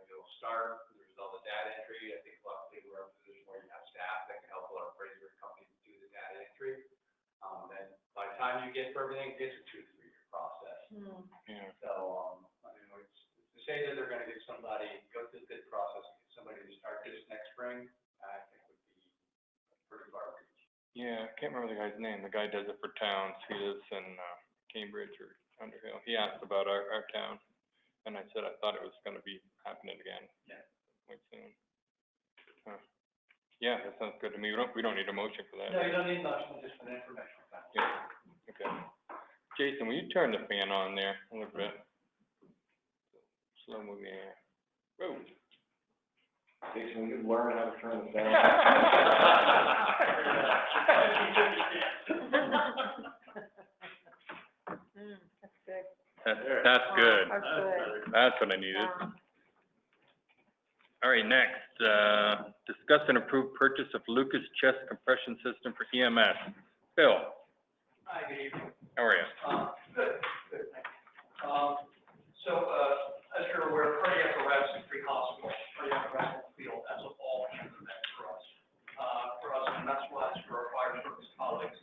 You'll start, there's all the data entry. I think luckily we're in a position where you have staff that can help our appraiser companies do the data entry. Then by the time you get for everything, it's a 2 to 3 year process. Yeah. So, it's to say that they're gonna get somebody, go through the bid process, and get somebody to start this next spring, I think would be Yeah, I can't remember the guy's name. The guy does it for towns. He lives in, Cambridge or Underhill. He asked about our town, and I said I thought it was gonna be happening again. Yeah. Quite soon. Huh. Yeah, that sounds good to me. We don't need a motion for that. No, you don't need much, just an informational fact. Yeah, okay. Jason, will you turn the fan on there a little bit? Slow moving air. Whoa. Jason, we could learn how to turn this down. That's good. That's good. That's good. That's what I needed. All right, next, discuss and approve purchase of Lucas chest compression system for EMS. Bill, Hi, good evening. how are you? Good, good, thank you. As you're aware, cardiac arrest in pre-hospital, cardiac arrest in the field, that's an all-hands event for us, and that's why it's for our fire service colleagues,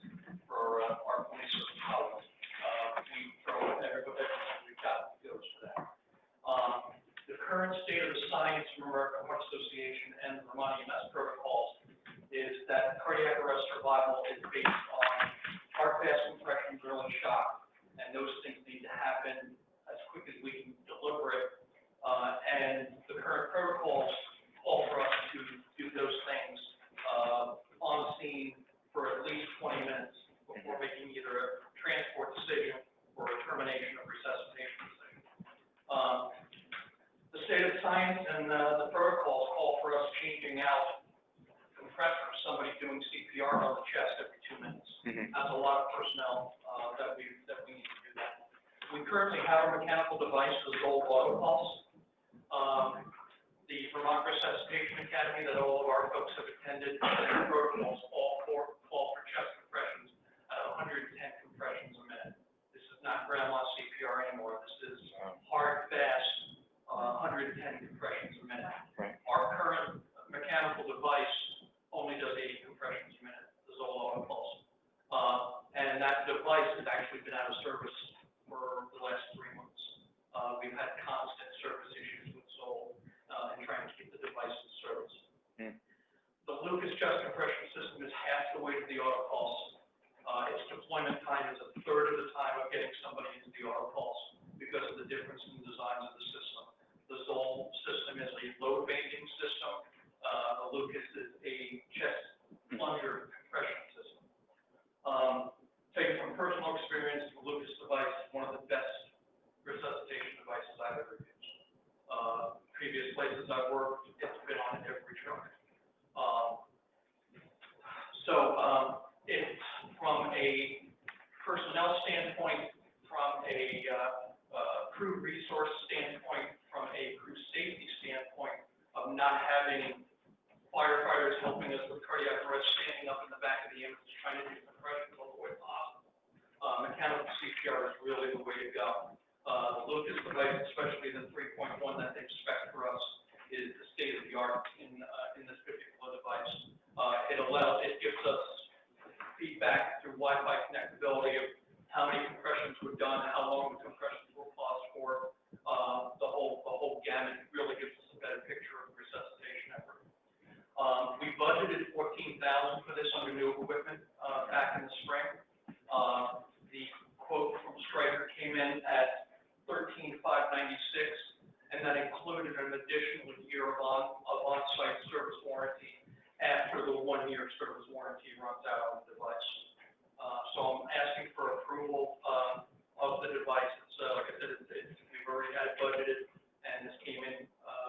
for, our police service colleagues. We throw everything we've got goes to that. The current state of the science from American Heart Association and the Vermont EMS protocols is that cardiac arrest survival is based on heart fast compression, drill, and shock, and those things need to happen as quick as we can deliver it. And the current protocols call for us to do those things on scene for at least 20 minutes before making either a transport decision or a termination of resuscitation decision. The state of science and the protocols call for us changing out compressors, somebody doing CPR on the chest every 2 minutes. That's a lot of personnel that we need to do that. We currently have a mechanical device for the old auto pulse. The Vermont Resuscitation Academy that all of our folks have attended, and the protocols call for chest compressions at 110 compressions a minute. This is not grandma CPR anymore. This is hard, fast, 110 compressions a minute. Right. Our current mechanical device only does 80 compressions a minute, the Zoll auto pulse. And that device has actually been out of service for the last 3 months. We've had constant service issues with Zoll, and trying to keep the device in service. The Lucas chest compression system is half the weight of the auto pulse. Its deployment time is a third of the time of getting somebody into the auto pulse because of the difference in the designs of the system. The Zoll system is a load banking system. The Lucas is a chest plunger compression system. Taking from personal experience, the Lucas device is one of the best resuscitation devices I've ever used. Previous places I've worked, it's been on every truck. It's from a personnel standpoint, from a crew resource standpoint, from a crew safety standpoint, of not having firefighters helping us with cardiac arrest, standing up in the back of the ambulance, trying to do compression all the way possible. Mechanical CPR is really the way to go. The Lucas device, especially the 3.1 that they spec for us, is the state of the art in this particular device. It gives us feedback through Wi-Fi connectability of how many compressions were done, how long the compressions will pause for, the whole gamut. It really gives us a better picture of the resuscitation effort. We budgeted $14,000 for this under new equipment back in the spring. The quote from Stryker came in at $13,596, and that included an additional year of on-site service warranty after the 1-year service warranty runs out on the device. So I'm asking for approval of the device. It's like I said, we've already had it budgeted, and this came in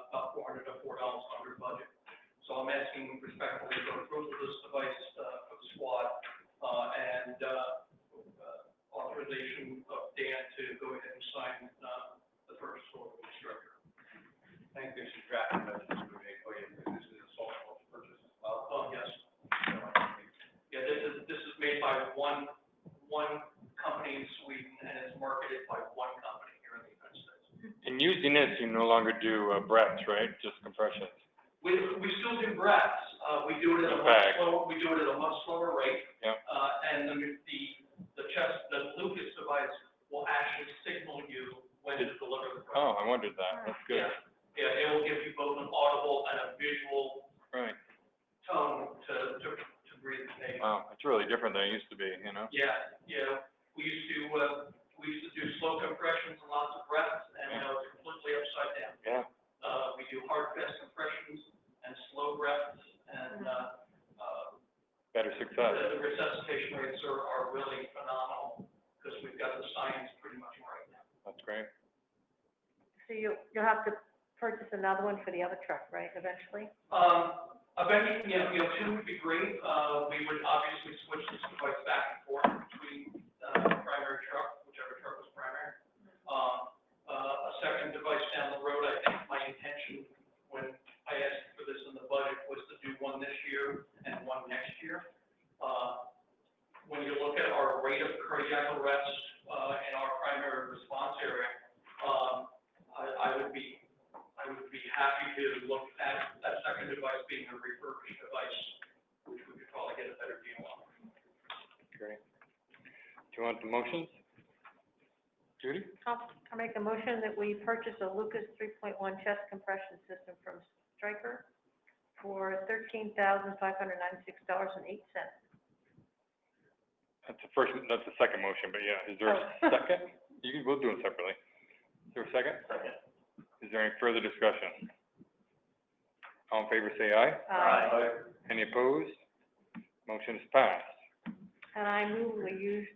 about $404 under budget. So I'm asking respectfully for approval of this device for the squad, and authorization of Dan to go ahead and sign the purchase order with the Stryker. I think this is drafting messages we make for you, because this is a sole source purchase as well. Oh, yes. Yeah, this is made by one company in Sweden, and it's marketed by one company here in the United States. And using this, you no longer do breaths, right? Just compressions. We still do breaths. We do it at a much slower rate. Yep. And the Lucas device will actually signal you when to deliver the breath. Oh, I wondered that. That's good. Yeah, it will give you both an audible and a visual Right. tone to degree of pay. Wow, it's really different than it used to be, you know? Yeah, we used to do slow compressions and lots of reps, and now it's completely upside down. Yeah. We do hard fast compressions and slow reps, and, Better success. the resuscitation rates are really phenomenal, because we've got the science pretty much right now. That's great. So you'll have to purchase another one for the other truck, right, eventually? Eventually, yeah, two would be great. We would obviously switch this device back and forth between, primary truck, whichever truck was primary. A second device down the road, I think my intention, when I asked for this in the budget, was to do one this year and one next year. When you look at our rate of cardiac arrest, in our primary response area, I would be happy to look at that second device being a refurbished device, which we could probably get a better deal on. Great. Do you want the motions? Judy? I'll make a motion that we purchase a Lucas 3.1 chest compression system from Stryker for $13,596.08. That's the second motion, but yeah, is there a second? We'll do it separately. Is there a second? Second. Is there any further discussion? All in favor, say aye. Aye. Any opposed? Motion is passed. And I move we use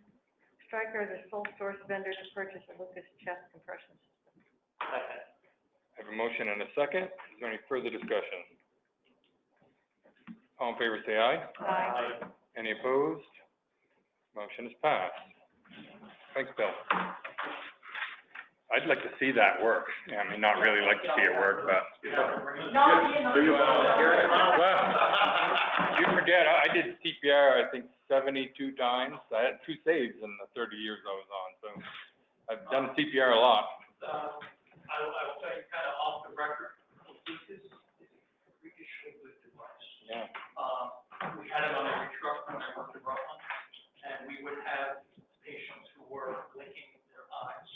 Stryker as a sole source vendor to purchase a Lucas chest compression system. Second. I have a motion and a second. Is there any further discussion? All in favor, say aye. Aye. Any opposed? Motion is passed. Thanks, Bill. I'd like to see that work. I mean, not really like to see it work, but. Well, you forget, I did CPR, I think 72 times. I had 2 saves in the 30 years I was on, so I've done CPR a lot. I will tell you kind of off the record, this is a freakishly good device. Yeah. We had it on every truck when I worked in Vermont, and we would have patients who were blinking their eyes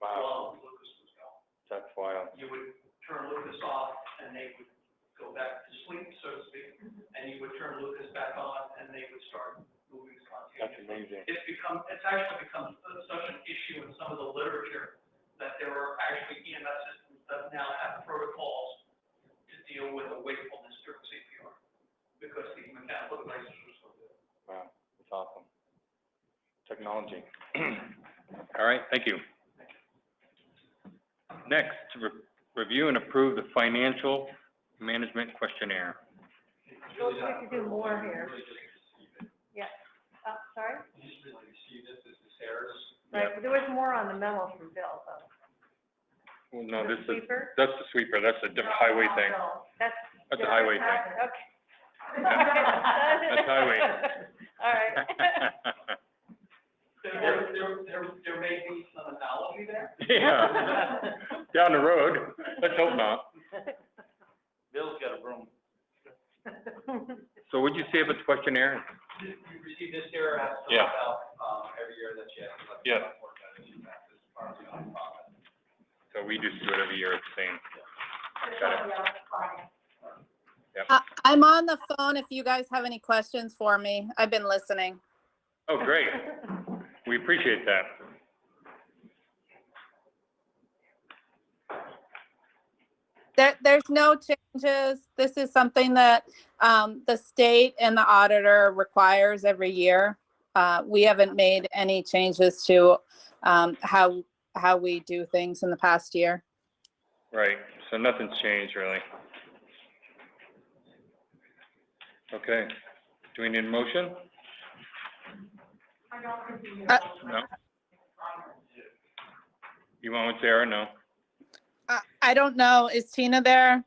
Wow, while Lucas was going. that's wild. You would turn Lucas off, and they would go back to sleep, so to speak, and you would turn Lucas back on, and they would start moving That's spontaneously. amazing. It's actually become such an issue in some of the literature that there are actually EMS systems that now have protocols to deal with a wakefulness during CPR, because the mechanical devices are so good. Wow, that's awesome. Technology. All right, thank you. Next, review and approve the financial management questionnaire. Well, we have to do more here. Yeah, sorry? Right, but there was more on the memo from Bill, though. Well, no, The this is, sweeper? that's the sweeper, that's a different highway thing. That's. That's a highway thing. Okay. That's highway. All right. There may be some analogy there. Yeah, down the road, let's hope not. Bill's got a broom. So what'd you say about the questionnaire? You receive this here, has to Yeah. out, every year that you have to let. Yeah. report that it's taxes, part of the nonprofit. So we just do it every year, it's the same. Got it. I'm on the phone if you guys have any questions for me. I've been listening. Oh, great. We appreciate that. There's no changes. This is something that the state and the auditor requires every year. We haven't made any changes to how we do things in the past year. Right, so nothing's changed really. Okay, do we need a motion? No? You want one, Sarah? No? I don't know. Is Tina there?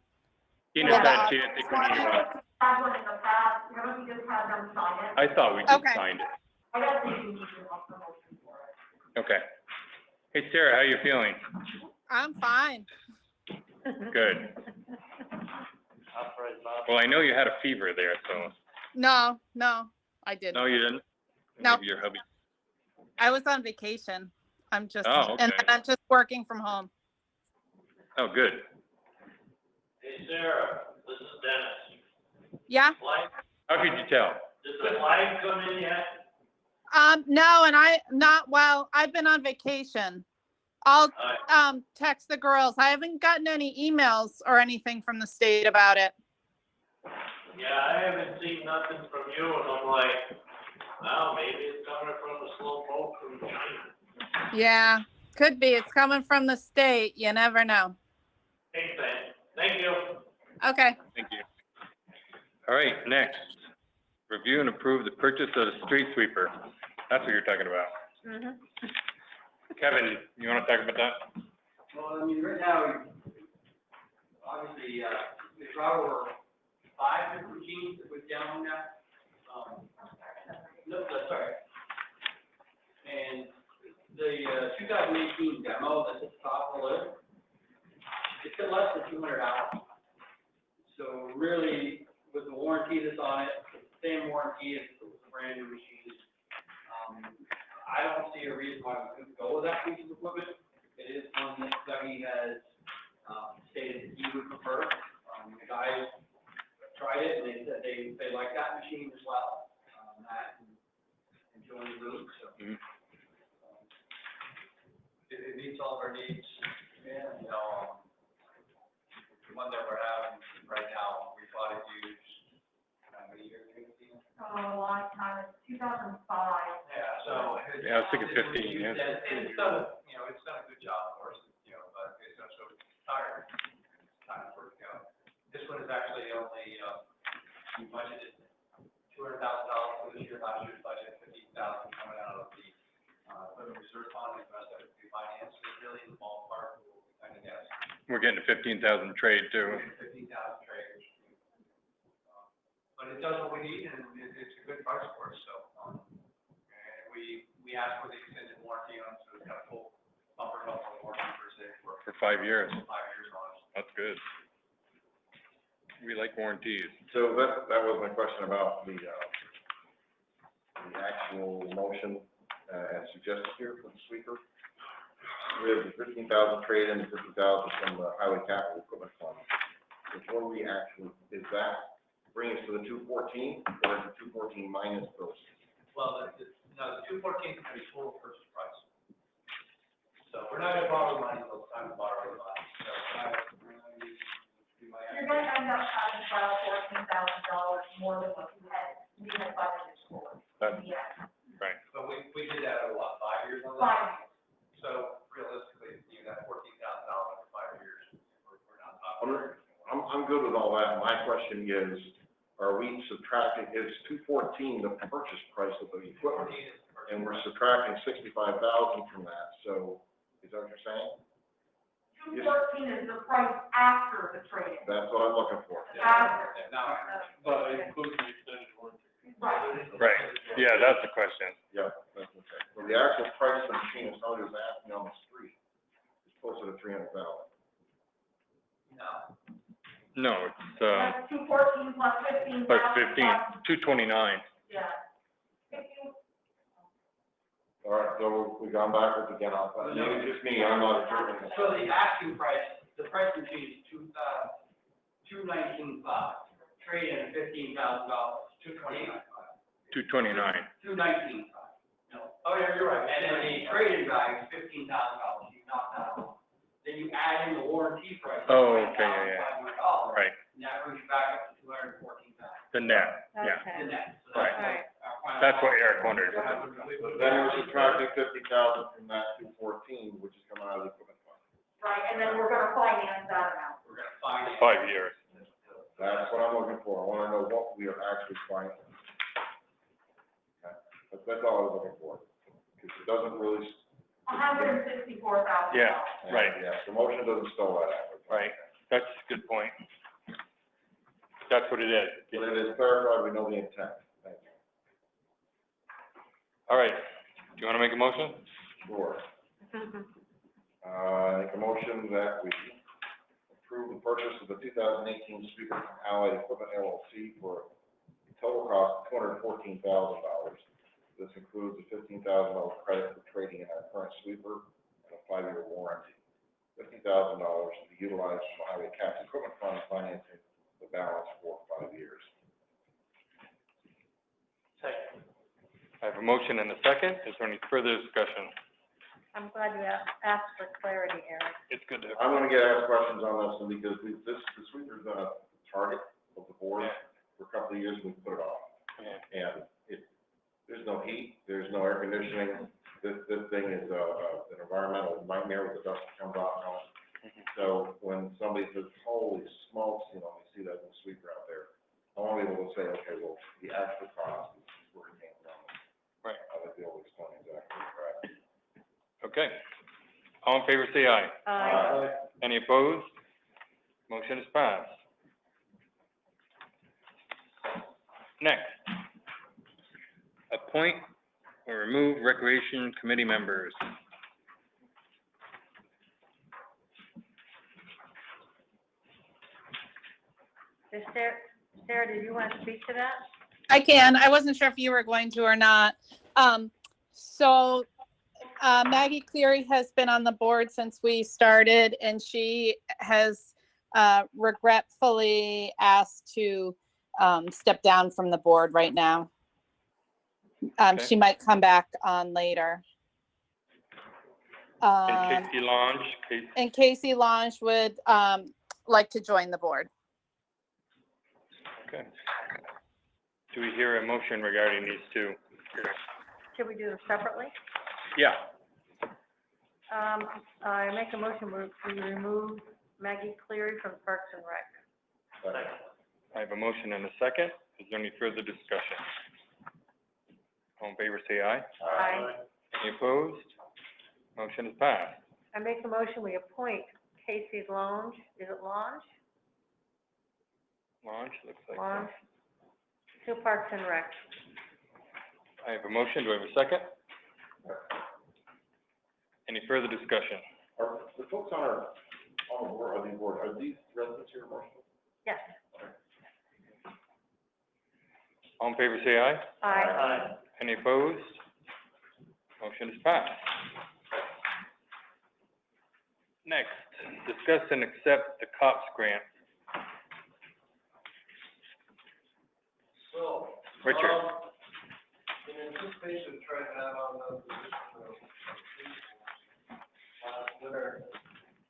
Tina Well, said she didn't think we needed one. I thought we just Okay. signed it. Okay. Hey, Sarah, how you feeling? I'm fine. Good. Authorized Bob. Well, I know you had a fever there, so, No, I didn't. no, you didn't? No. Maybe your hubby. I was on vacation. I'm just, Oh, and okay. I'm just working from home. Oh, good. Hey Sarah, this is Dennis. Yeah? Like, How could you tell? Did the flag come in yet? No, and I've been on vacation. I'll, text the girls. I haven't gotten any emails or anything from the state about it. Yeah, I haven't seen nothing from you, and I'm like, well, maybe it's coming from the slow boat from China. Yeah, could be. It's coming from the state. You never know. Hey, thank you. Okay. Thank you. All right, next, review and approve the purchase of the street sweeper. That's what you're talking about. Mhm. Kevin, you wanna talk about that? Well, I mean, right now, obviously, we brought over 5 different machines that went down on that. No, sorry. And the 2018 demo that's at the top of the list, it's got less than 200 hours. So really, with the warranty that's on it, it's the same warranty as it was a brand new machine. I don't see a reason why we couldn't go with that piece of equipment. It is one that Dougie has, stated that he would prefer. The guys tried it and they said they like that machine as well, that and Joey Luke, so. It meets all of our needs, and, the one that we're having right now, we bought it used, how many years ago? A long time, 2005. Yeah, so. Yeah, I was thinking 15, yeah. It's done, it's done a good job for us, but it's also tired. It's time for it to go. This one is actually only, we budgeted $200,000 for this year, last year's budget, $50,000 coming out of the, equipment reserve fund, and the rest of it will be financed, so really in the ballpark, we'll kind of guess. We're getting a 15,000 trade too. 15,000 trade. But it does what we need, and it's a good price for us, so, and we asked for the extended warranty on, so it's got a full bumper cover warranty per se For 5 years. 5 years on it. That's good. We like warranties. So that was my question about the actual motion, as suggested here for the sweeper. We have the 15,000 trade-in, 50,000 from the highway capital equipment fund. Which one we actually, is that bring us to the 214, or is the 214 minus those? Well, the 214 is gonna be total purchase price. So we're not gonna borrow money till it's time to borrow the money, so You're gonna end up having about $14,000 more than what we had budgeted for. That's Yeah. right. But we did that over what, 5 years on that? 5 years. So realistically, you got $14,000 for 5 years, we're not talking. I'm good with all that. My question is, are we subtracting, is 214 the purchase price of the equipment? And we're subtracting 65,000 from that, so, is that what you're saying? 214 is the price after the trade-in. That's what I'm looking for. After. Now, But it includes the extended warranty. Right. Right. Yeah, that's the question. Yeah, that's okay. So the actual price of the machine, if somebody was asking on the street, is closer to 300,000. no. No, it's, That's 214 plus 15,000. plus 15, 229. Yeah. All right, so we've gone backwards again on that. Maybe it's just me, I'm not interpreting it. So the asking price, the price machine is $219,500, trade-in $15,000, $229,500. 229. $219,500. No, oh yeah, you're right, and then the trade-in value is $15,000, you knock that off. Then you add in the warranty price. Oh, okay, yeah. $500. Right. And that brings you back up to $214,000. The net, yeah. Okay. The net, so Right. that's our final. That's what Eric wondered. Then we're subtracting 50,000 from that 214, which is coming out of the equipment fund. Right, and then we're gonna finance that amount. We're gonna find it. 5 years. That's what I'm looking for. I wanna know what we are actually financing. Okay. That's all I was looking for. Because it doesn't really. $164,000. Yeah, right. Yeah, the motion doesn't spell that out. Right. That's a good point. That's what it is. But it is clarified, we know the intent. Thank you. All right. Do you want to make a motion? Sure. Make a motion that we approve the purchase of the 2018 sweeper from Allied Equipment LLC for a total cost of $214,000. This includes a $15,000 credit for trading in our current sweeper and a 5-year warranty. $50,000 to be utilized from highway capital equipment fund financing the balance for 5 years. Second. I have a motion and a second. Is there any further discussion? I'm glad you asked for clarity, Eric. It's good to. I'm gonna get asked questions on this, and because the sweeper's been a target of the board for a couple of years, we put it off. Yeah. And there's no heat, there's no air conditioning, this thing is an environmental nightmare with the dust that comes off on it. So when somebody says, holy smokes, you see that new sweeper out there, I want to be able to say, okay, well, the actual cost is where it came from. Right. I would be able to explain exactly right. Okay. All in favor, say aye. Aye. Any opposed? Motion is passed. Next, appoint or remove recreation committee members. Sarah, did you want to speak to that? I can. I wasn't sure if you were going to or not. So Maggie Cleary has been on the board since we started, and she has regretfully asked to step down from the board right now. Okay. She might come back on later. And Casey Lange, And Casey Lange would like to join the board. okay. Do we hear a motion regarding these two? Should we do them separately? Yeah. I make a motion, we remove Maggie Cleary from Parks and Rec. I have a motion and a second. Is there any further discussion? All in favor, say aye. Aye. Any opposed? Motion is passed. I make a motion, we appoint Casey Lange, is it Lange? Lange, looks like. Lange, to Parks and Rec. I have a motion. Do I have a second? Any further discussion? Are the folks on the board, are these residents here in Morristown? Yes. All in favor, say aye. Aye. Any opposed? Motion is passed. Next, discuss and accept the COPS grant. So, Richard? in anticipation of trying that on the position of, last winter,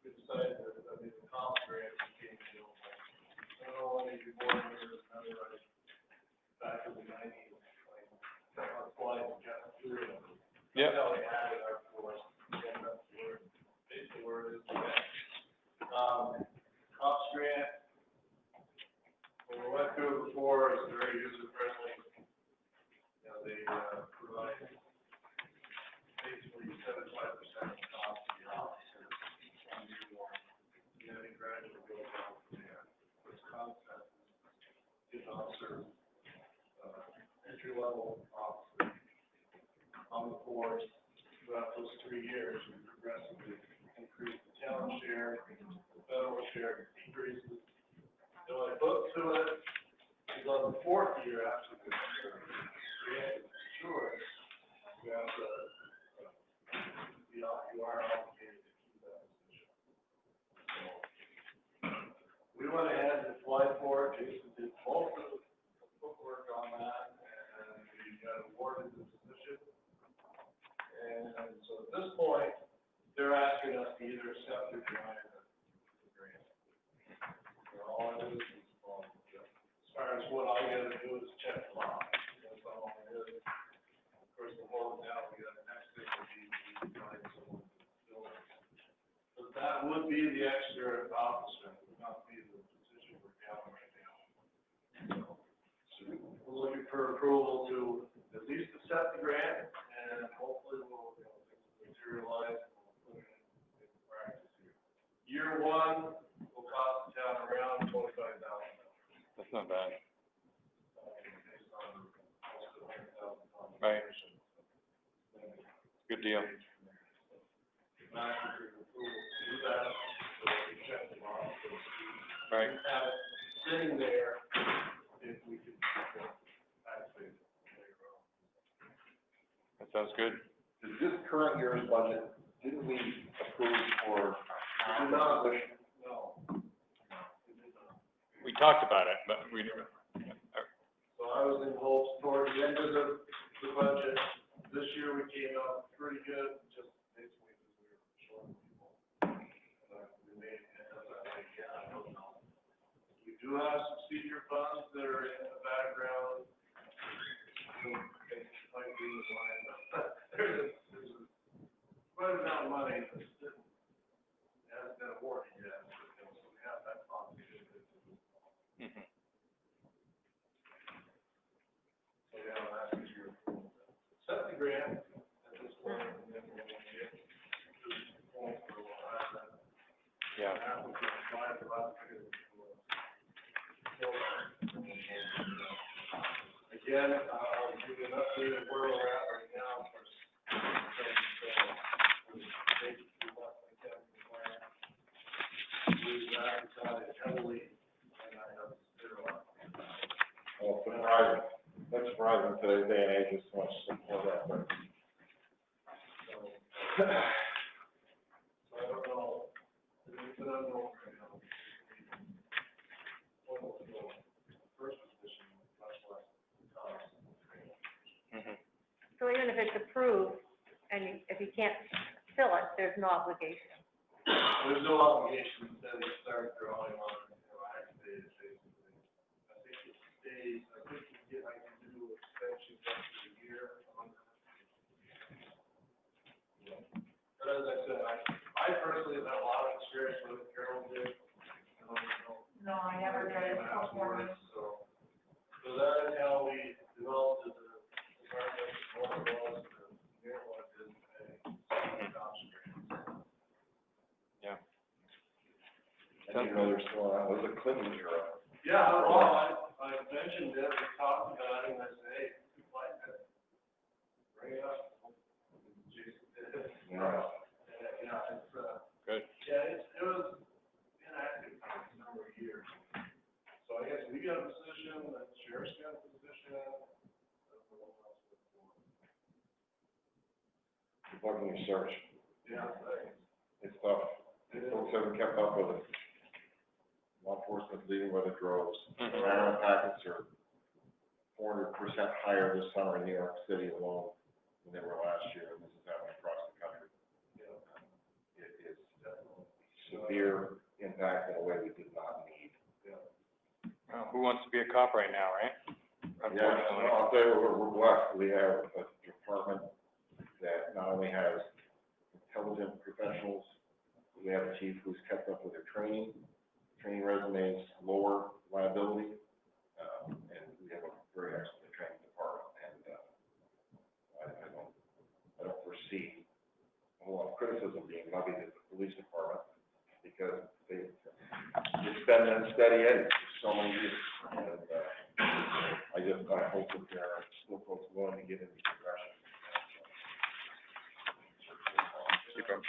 we decided that, the comp grant became available. I don't know whether you board members remember, back in the nineties, applied and got through it. Yep. That's how they had it out for us, and that's where, basically where it is today. Cops grant, when we went through it before, it's very user friendly. They, provide basically 75% of the cost of your house. And then gradually goes down from there. This concept is officer, entry-level officer on the force. Throughout those 3 years, we progressively increase the town share, the federal share decreases. So I looked to it, is on the 4th year after the sure, you have to, you are obligated to keep that position. So, we went ahead and applied for it, Jason did most of the footwork on that, and we got awarded the position. And so at this point, they're asking us to either accept or deny the grant. So all it is, as far as what I gotta do is check them off. That's all it is. Of course, the whole now, we got the next thing would be to find someone to fill it. But that would be the extra officer, it would not be the position we're down right now. So we're looking for approval to at least accept the grant, and hopefully we'll, materialize and we'll put it in practice here. Year one will cost the town around $25,000. That's not bad. Right. Good deal. Right. Have it sitting there if we could activate it later on. That sounds good. This current year's budget, didn't we approve for? No. We talked about it, but we never. So I was in hopes toward the end of the budget, this year we came out pretty good, just basically because we were short people. We made it, I don't know. We do have some senior funds that are in the background. Might be the line, but there's quite an amount of money that hasn't been awarded yet, so we have that fund. Mhm. So we have last year, set the grant at this point, and then we'll get to the point where we'll have that. Yeah. Applicant apply for that. Again, I'll give you an update of where we're at right now for we've advertised heavily, and I have zero. Well, surprising, that's surprising today's day and age, there's so much support out there. So I don't know, it's an unknown right now. First position, much less cost. Mhm. So even if it's approved, and if you can't fill it, there's no obligation. There's no obligation until you start drawing on, activated basically. I think it stays, I think I can do extensions up to a year on that. But as I said, I personally have had a lot of experience with it, Carol did. No, I never did it before. So that is how we developed the department, what it was, the year one didn't pay. Yeah. I didn't know there's still, that was a Clinton era. Yeah, well, I mentioned it, we talked about it, and I said, hey, you like that? Bring it up. Jason did it. Yeah. Yeah, it's, Good. yeah, it was inactive for a number of years. So I guess we got a position, the sheriff's got a position, that's what else was for. Good luck in your search, Yeah, thanks. it's tough, folks haven't kept up with it. Law enforcement's leaving by the droves. Mhm. Marijuana packets are 400% higher this summer in New York City alone than they were last year, and this is happening across the country. It is severe impact in a way we did not need. Well, who wants to be a cop right now, right? Yeah, Unfortunately. well, I'll tell you, we're blessed, we have a department that not only has intelligent professionals, we have a chief who's kept up with their training resumes, lower liability, and we have a very excellent training department, and, I don't foresee a whole lot of criticism being levied at the police department, because it's been a steady eddy for so many years, and, I hope that there are still folks willing to get into the profession. Keep 'em.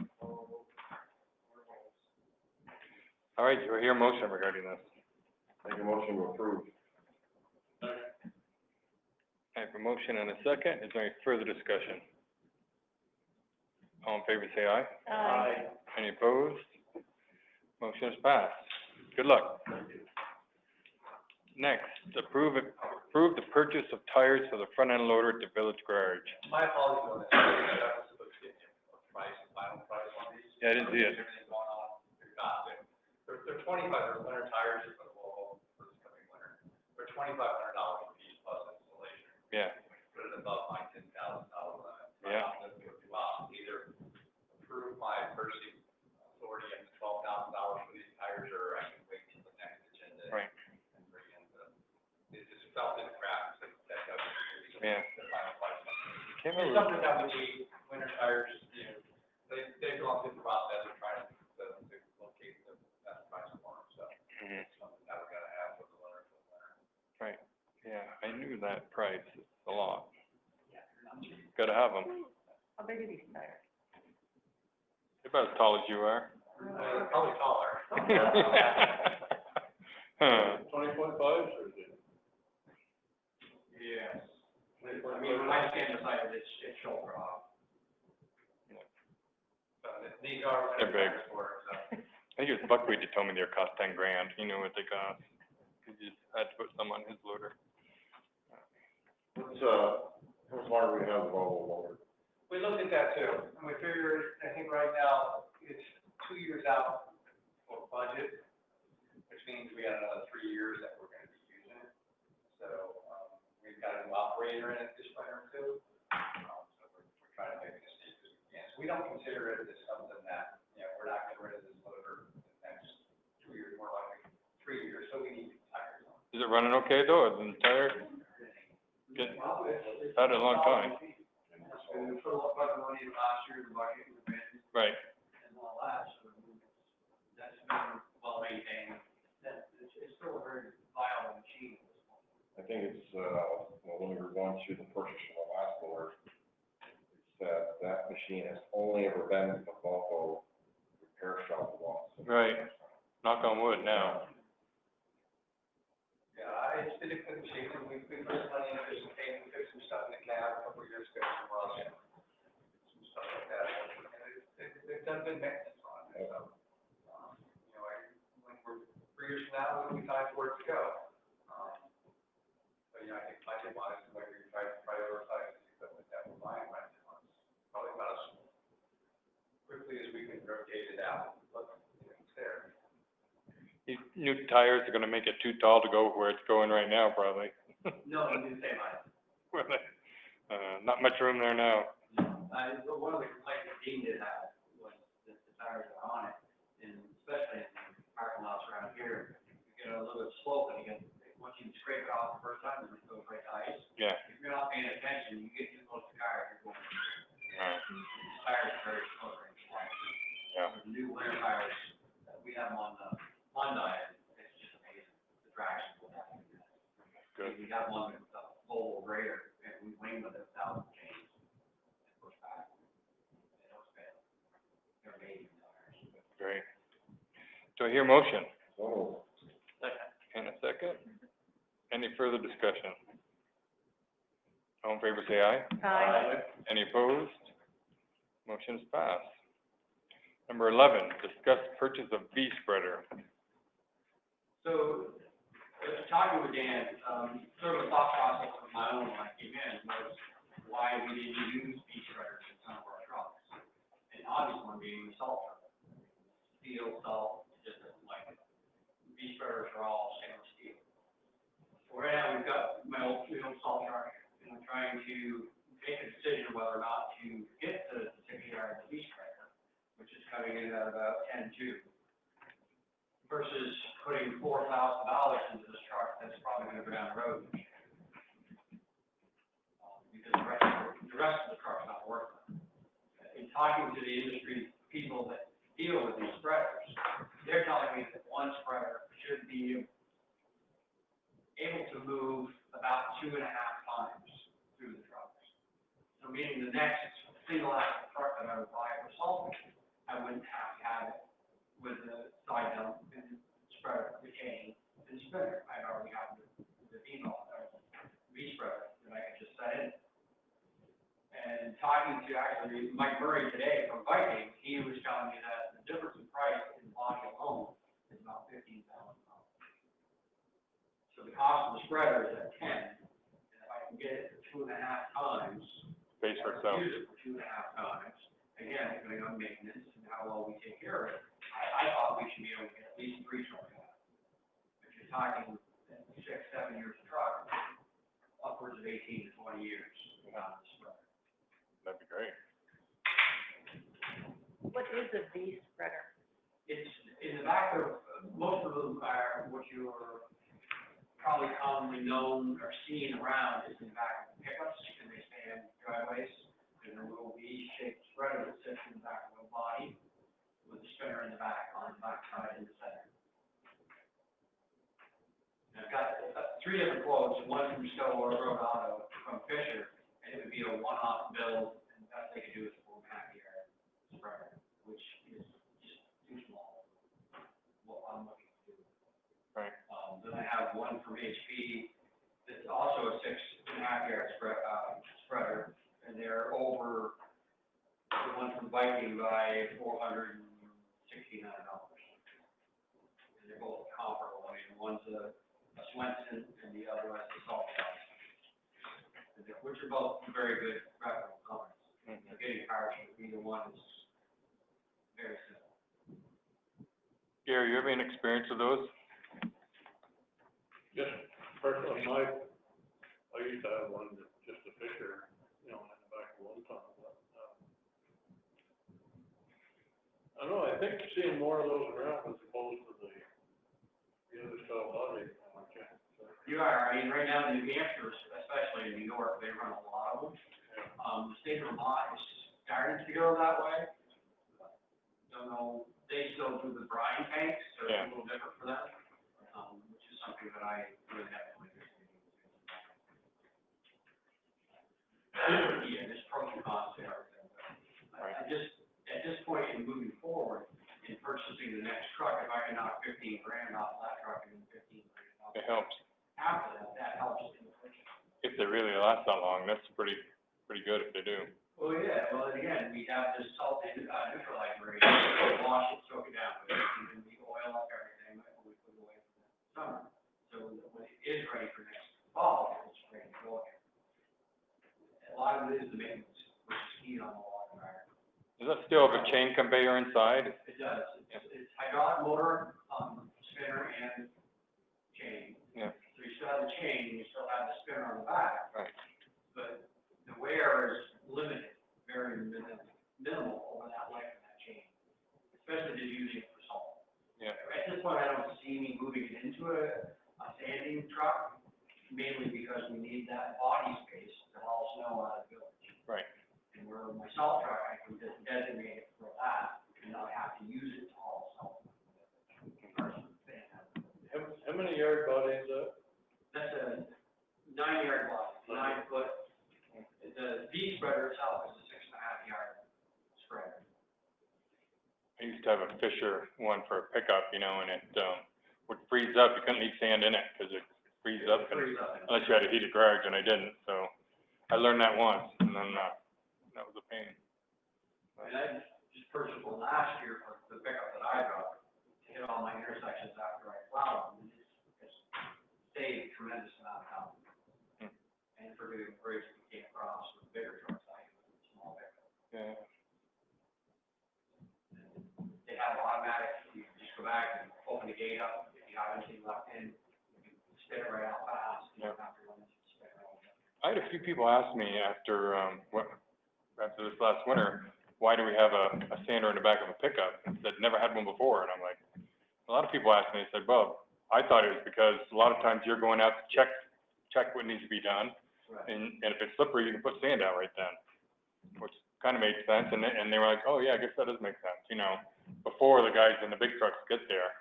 All right, do I hear a motion regarding this? Make a motion to approve. I have a motion and a second. Is there any further discussion? All in favor, say aye. Any opposed? Motion is passed. Good luck. Next, approve the purchase of tires for the front-end loader at the village garage. My apologies on this, that was supposed to get a price, final price on these. Yeah, I didn't see it. Everything going on, pretty fast. They're 25, they're winter tires for the whole, for this coming winter. They're $2,500 a piece plus installation. Yeah, Put it above my $10,000 limit. Yeah. Either approve my purchasing authority up to $12,000 for these tires, or I can wait till the next agenda. Right. And bring in it just felt in the cracks, that got Yeah. the final price. Can't It's remember. something that we need, winter tires, you know, they've gone through the process of trying to locate the best price for them, so. Mhm. It's something that we gotta have for the winter, Right, yeah, I knew that price, it's a lot. Yeah, not cheap. Gotta have them. How big are these tires? They're about as tall as you are. Probably taller. Huh. 20.5, or is it? Yes. I mean, when I stand beside it, it's shoulder off. These are. They're big. For, so. I think it was Buckwheat that told me they cost $10,000, you know what they cost. He just had to put some on his loader. how much longer we have the Volvo motor? We looked at that too, and we figured, I think right now, it's 2 years out for budget, which means we got another 3 years that we're gonna be using it. So, we've got a new operator in it this winter too, so we're trying to make this as good as we can. So we don't consider it as something that, you know, we're not getting rid of this motor in the next 2 years, more likely 3 years, so we need new tires on it. Is it running okay though, is the tire? Good. Well, it's Had it a long time. And we put a lot of money in last year, the bucket, the bin, Right. and all that, so that's been well maintained. It's still a very viable machine at this point. I think it's, well, when we were going through the purchase of the last motor, it said that machine has only ever been in the Volvo repair shop once. Right. Knock on wood now. Yeah, it's been a good machine, and we put money into this, and we fixed some stuff in the cab a couple of years ago, as well, yeah. Some stuff like that, and they've done good maintenance on it, so, you know, when we're 3 years from now, it'll be time for it to go. But, you know, I think budget wise, the way we try to prioritize the equipment that we're buying right now, it's probably about as quickly as we can rotate it out, but, you know, it's there. These new tires are gonna make it too tall to go where it's going right now, probably. No, I didn't say mine. Not much room there now. But one of the complaints that Dean did have was that the tires are on it, and especially in the parking lots around here, you get a little bit of slope, and you get, once you scrape it off the first time, then it goes right to ice. Yeah. If you're not paying attention, you get too close to the car, you're going, Right. the tires are very slow, very flat. Yeah. The new winter tires, we have them on the Hyundai, it's just amazing, the traction. Good. We have one with a Volvo grader, and we wing with it 1,000 chains, and push back. They don't fail. They're amazing tires. Great. Do I hear motion? So, And a second? Any further discussion? All in favor, say aye. Aye. Any opposed? Motion is passed. Number 11, discuss purchase of V-spreader. So, talking with Dan, sort of a thought process of my own when I came in was why we didn't use beach spreaders in some of our trucks. And obvious one being the salt truck. Steel, salt, just like it. Beach spreaders are all stainless steel. So right now, we've got my old salt truck, and I'm trying to make a decision whether or not to get the 6 yard beach spreader, which is coming in at about 10.2. Versus putting $4,000 into this truck that's probably gonna go down the road. Because the rest of the truck's not worth it. In talking to the industry people that deal with these spreaders, they're telling me that one spreader should be able to move about 2.5 times through the trucks. So meaning the next single axle truck that I would buy for salt, I wouldn't have it with the side dump and spreader, the chain, and spinner. I'd already got the V-spreader that I could just set in. And talking to actually Mike Murray today from Viking, he was telling me that the difference in price in body alone is about $15,000. So the cost of the spreader is at 10, and if I can get it for 2.5 times, Pays for itself. use it for 2.5 times, again, depending on maintenance and how well we take care of it, I thought we should be able to get at least 3 trucks out. If you're talking 6, 7 years of truck, upwards of 18 to 20 years without the spreader. That'd be great. What is a V-spreader? It's in the back of, most of them are what you're probably commonly known or seen around is in the back of pickups, and they stand driveways. There's a little V-shaped spreader that sits in the back of a body with a spinner in the back, on the back side in the center. And I've got 3 different quotes, one from Stowe Road Auto, from Fisher, and it would be a one-off build, and the best they could do is a 4.5 yard spreader, which is just too small. What I'm looking to do. Right. Then I have one from HP, that's also a 6.5 yard spreader, and they're over the one from Viking by $469. And they're both comparable. I mean, one's a Swenson and the other one is a Salt House. And which are both very good reputable companies. So getting cars from either one is very simple. Gary, you have any experience with those? Just personally, I used to have one, just a Fisher, you know, in the back of one ton, but, I don't know, I think seeing more of those around as opposed to the other style lottery, aren't you? You are, I mean, right now in New Hampshire, especially in New York, they run a lot of them. The state of Vermont is starting to go that way. Don't know, they still do the brine tanks, so it's a little different for them, which is something that I really have no interest in. Yeah, there's pros and cons to everything. I just, at this point in moving forward, in purchasing the next truck, if I can knock 15 grand off that truck and then 15 grand off. It helps. After that, that helps in the purchase. If they really last that long, that's pretty good if they do. Well, yeah, well, and again, we have this salt neutralizer rate, wash it, soak it down, and then we oil up everything, like we put away from the summer. So when it is ready for next fall, it's ready to go again. A lot of it is the maintenance, which is key on the water dryer. Does that still have a chain conveyor inside? It does, it's hydraulic motor, spinner and chain. Yeah. So you still have the chain, and you still have the spinner on the back. Right. But the wear is limited, very minimal over that life of that chain, especially just using it for salt. Yeah. At this point, I don't see me moving it into a sanding truck, mainly because we need that body space to haul snow out of the village. Right. And where my salt truck, I can just designate it for that, and not have to use it to haul salt. How many yard bodies is that? That's a 9-yard block, 9 foot. The V spreader itself is a 6.5 yard spreader. I used to have a Fisher one for a pickup, you know, and it, would freeze up. You couldn't leave sand in it because it freezes up. Unless you had a heated garage, and I didn't, so I learned that once, and then, that was a pain. And I just purchased one last year for the pickup that I drove, to hit all my intersections after I plowed them, and it's saved a tremendous amount of time. And for doing bridge, we came across with bigger trucks, I use a small pickup. Yeah. They have automatic, you can just go back and open the gate up, if you have anything left in, you can spit it right out fast, you don't have to run it, spit it right out. I had a few people ask me after, after this last winter, why do we have a sander in the back of a pickup that never had one before? And I'm like, a lot of people asked me, I said, well, I thought it was because a lot of times you're going out to check what needs to be done. Right. And if it's slippery, you can put sand out right then, which kind of made sense. And they were like, oh yeah, I guess that does make sense, you know, before the guys in the big trucks get there.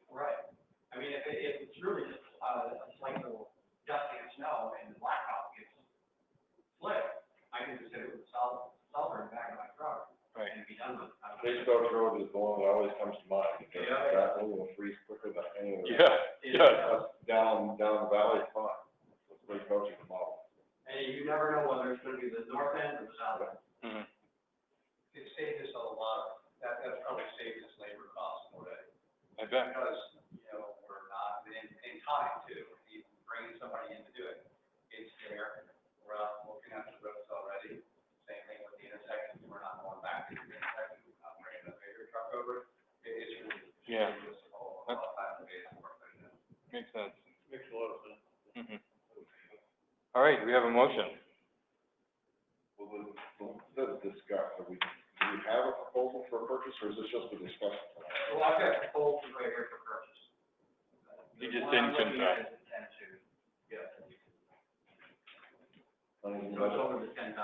Right. I mean, if it's really just a slight little dusting of snow and the blacktop gets slick, I can just hit it with sulfur in the back of my truck. Right. And be done with it. Baseball Road is the one that always comes to mind, because Yeah. that one will freeze quicker than anywhere. Yeah, yeah. Down the valley, it's fine. It's pretty close to the model. And you never know whether it's gonna be the north end or the south end. Mm-hmm. It saved us a lot, that's probably saved us labor costs already. I bet. Because, you know, we're not, in time too, even bringing somebody in to do it, it's there, we're out looking at the roads already. Same thing with the intersections, we're not going back to the intersection, we're not bringing a bigger truck over. It's really, Yeah. saved us a lot of time and days of work right now. Makes sense. Makes a lot of sense. Mm-hmm. All right, we have a motion. Well, let's discuss, do we have a proposal for a purchase, or is this just a discussion? Well, I've got proposals right here for purchase. You just The one I'm didn't looking at is the 10-2. Yeah. Money's in the So it's budget? over the $10,000.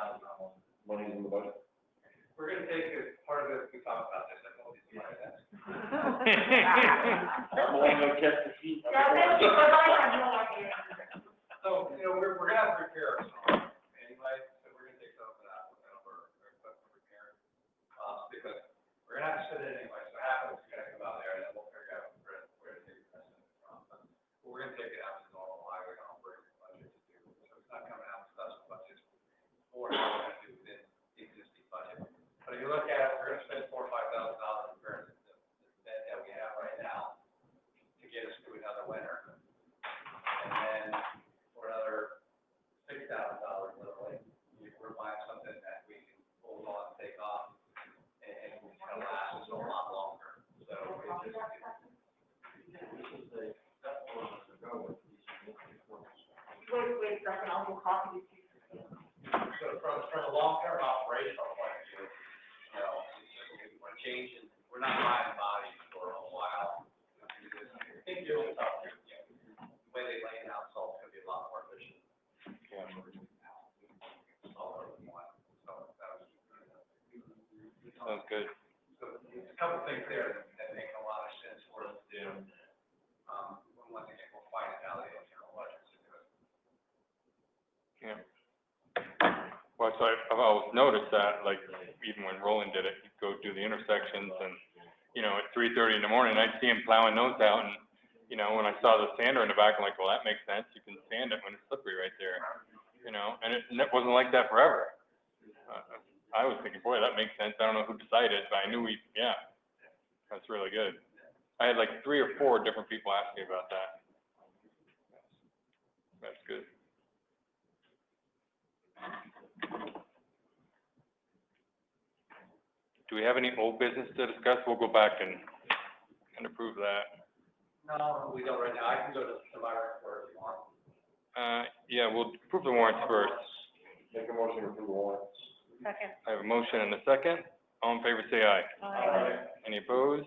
Money's in the budget? We're gonna take it, part of it, we talked about this, I told you, that. I'm only gonna catch the feet. Yeah, that's because I have no idea. So, you know, we're gonna have to repair some anyway, so we're gonna take some of that, for equipment repair. Because we're gonna have to sit it anyway, so half of it's gonna come out there, and then we'll figure out where to take the rest of it from. But we're gonna take it out of the normal highway operating budget to do, so it's not coming out of the special budget. Or we're gonna do within the existing budget. But if you look at it, we're gonna spend $4,000 or $5,000 repairing the bed that we have right now to get us through another winter. I'll do coffee with you. So from a long-term operational point of view, you know, we're changing, we're not buying bodies for a while. I think you're really tough, the way they lay it out, so it's gonna be a lot more efficient. All over one, so that was. Sounds good. So there's a couple things there that make a lot of sense for us to do. Once again, we'll find it out, you know, what to do. Yeah. Well, so I've always noticed that, like, even when Roland did it, he'd go do the intersections and, you know, at 3:30 in the morning, I'd see him plowing those out and, you know, when I saw the sander in the back, I'm like, well, that makes sense. You can sand it when it's slippery right there, you know, and it wasn't like that forever. I was thinking, boy, that makes sense. I don't know who decided, but I knew yeah, that's really good. I had like 3 or 4 different people ask me about that. That's good. Do we have any old business to discuss? We'll go back and approve that. No, we don't right now. I can go to my report if you want. Yeah, we'll approve the warrants first. Make a motion to approve the warrants. Second. I have a motion and a second. All in favor, say aye. Aye. Any opposed?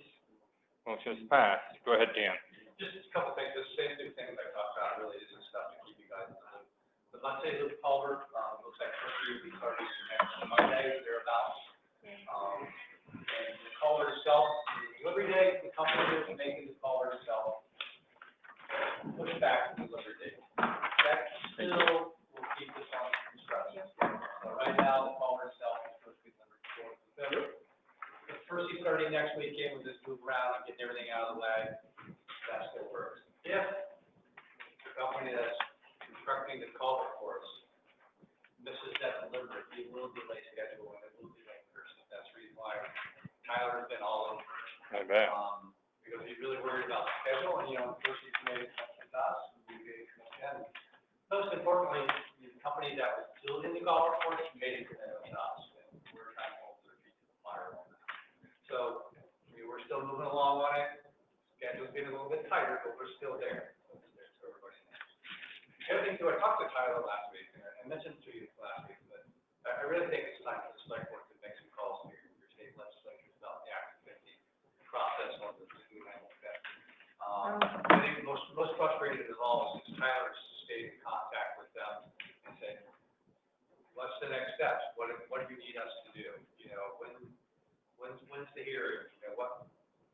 Motion is passed. Go ahead, Dan. Just a couple things, the same two things I talked about, really isn't stuff to keep you guys in the loop. The Monday Loop culvert, looks like first year we started next Monday, thereabouts. And the culvert itself, the delivery date, the company that's making the culvert itself, push back the delivery date. That still will keep us on construction. So right now, the culvert itself is supposed to be delivered before February. The first he's starting next weekend with this move around and getting everything out of the way, that still works. If the company that's constructing the culvert for us misses that delivery, it will delay schedule and it will delay person. That's the reason why Tyler's been all over it. I bet. Because he's really worried about the schedule and, you know, first he's made it with us, and most importantly, the company that was building the culvert for us made it commitment with us. And we're trying to hold their feet to the fire on that. So, we're still moving along on it. Schedule's getting a little bit tighter, but we're still there. So there's everybody there. The other thing too, I talked to Tyler last week, and I mentioned to you last week, but I really think it's time for the select board to make some calls to your state legislatures about the Act 50 process on the new handle that. I think most frustrated of all is Tyler stayed in contact with them and said, what's the next steps? What do you need us to do? You know, when's the hearing? You know,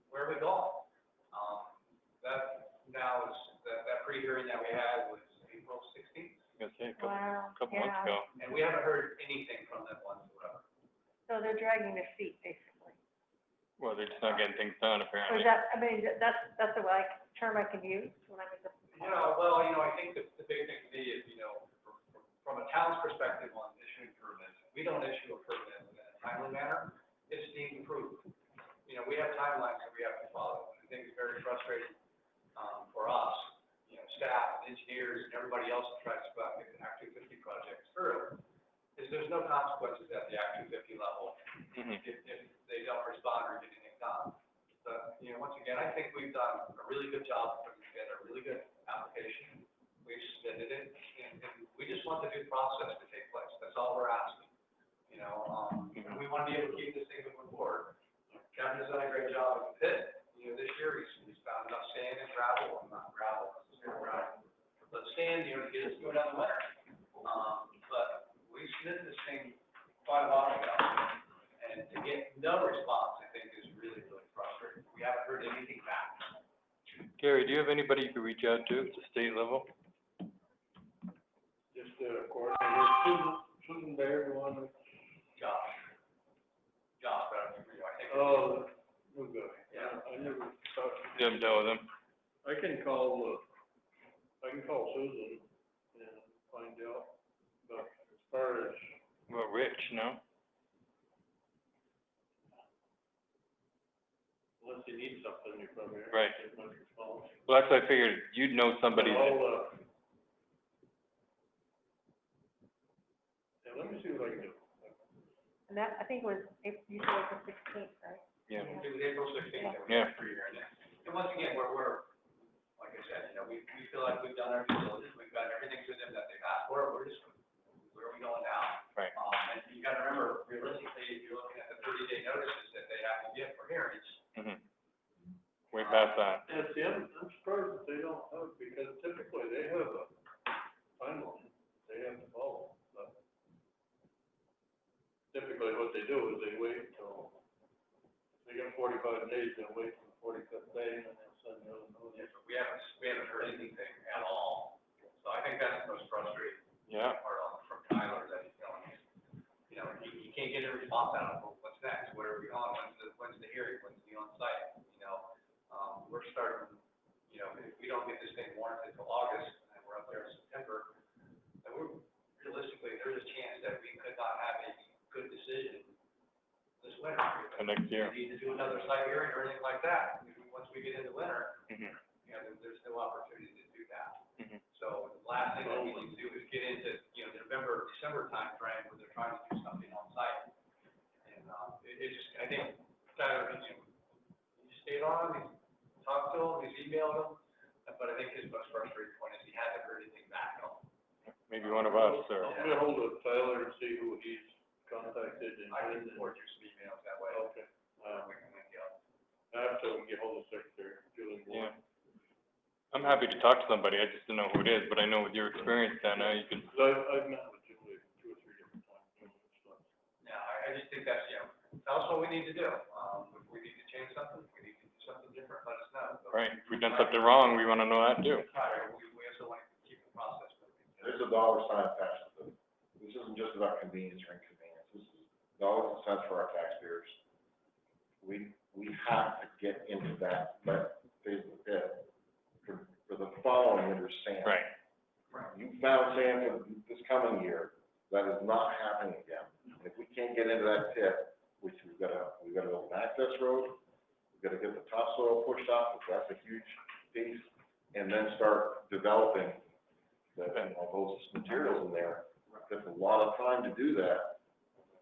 where are we going? That now is, that pre-hearing that we had was April 16th. I was gonna say, a Wow, couple months yeah. ago. And we haven't heard anything from them whatsoever. So they're dragging their feet, basically. Well, they're just not getting things done, Or apparently. is that, I mean, that's the term I can use when I'm at the. Yeah, well, you know, I think the big thing to me is, you know, from a town's perspective on issuing permits, we don't issue a permit in a timely manner. It's being approved. You know, we have timelines that we have to follow. I think it's very frustrating, for us, you know, staff, and engineers, and everybody else that tries to go out and get the Act 250 projects through, is there's no consequences at the Act 250 level if they don't respond or get anything done. But, you know, once again, I think we've done a really good job of putting together a really good application. We've submitted it, and we just want the due process to take place. That's all we're asking. You know, and we want to be able to keep this thing moving forward. Kevin has done a great job with the pit. You know, this year he's found enough sand and gravel, not gravel, but sand, you know, to get us through another winter. But we submitted this thing quite a while ago, and to get no response, I think, is really, really frustrating. We haven't heard anything back. Gary, do you have anybody you could reach out to at the state level? Just, coordinator, Susan Bear, the one, Josh, but I think. oh, we'll go. Yeah. I never talked. You haven't dealt with them? I can call Susan and find out, but as far as, Well, Rich, no? unless you need something, you probably. Right. Get much response. Well, that's what I figured. You'd know somebody that, Yeah, let me see what I can do. And that, I think was, you said April 16th, right? yeah. It was April 16th. Yeah. And once again, we're, like I said, you know, we feel like we've done our due diligence, we've got everything to them that they've asked for, we're just past that. Yeah, see, I'm surprised that they don't have, because typically they have a timeline they have to follow. But typically what they do is they wait until, they get 45 days, they'll wait till the 45th day, and then they'll send another notice. Yeah, but we haven't heard anything at all. So I think that's the most frustrating Yeah. part from Tyler, that he's telling us, you know, you can't get a response out of him. What's next? Where are we on? When's the hearing? When's the on-site? You know, we're starting, you know, if we don't get this thing warranted until August, and we're up there in September, then we're, realistically, there's a chance that we could not have a good decision this winter. For next year. We need to do another site hearing or anything like that. Once we get into winter, Mhm. you know, there's no opportunity to do that. Mhm. So the last thing that we need to do is get into, you know, the November, December timeframe where they're trying to do something on site. And, it just, I think, Tyler, you stayed on, you talked to him, he's emailed him, but I think his most frustrating point is he hasn't heard anything back on. Maybe one of us, or, I'm gonna hold of Tyler and see who he's contacted and. I can forward you some emails that way. Okay. We can link you up. I have to get hold of Secretary Julie Moore. yeah. I'm happy to talk to somebody, I just don't know who it is, but I know with your experience, Dana, you can, Because I've met with Julie 2 or 3 different times, you know, and stuff. Yeah, I just think that's, you know, tell us what we need to do. If we need to change something, if we need to do something different, let us know. But- right, if we've done something wrong, we wanna know that too. Right, we also want to keep the process moving. There's a dollar sign attached to this. This isn't just about convenience or inconvenience. This is dollars and cents for our taxpayers. We have to get into that phase of the pit for the following winter's sand. Right, You found sand for this coming year, that is not happening again. And if we can't get into that pit, which we've gotta build an access road, we've gotta get the topsoil pushed off, which that's a huge piece, and then start developing those materials in there. Takes a lot of time to do that.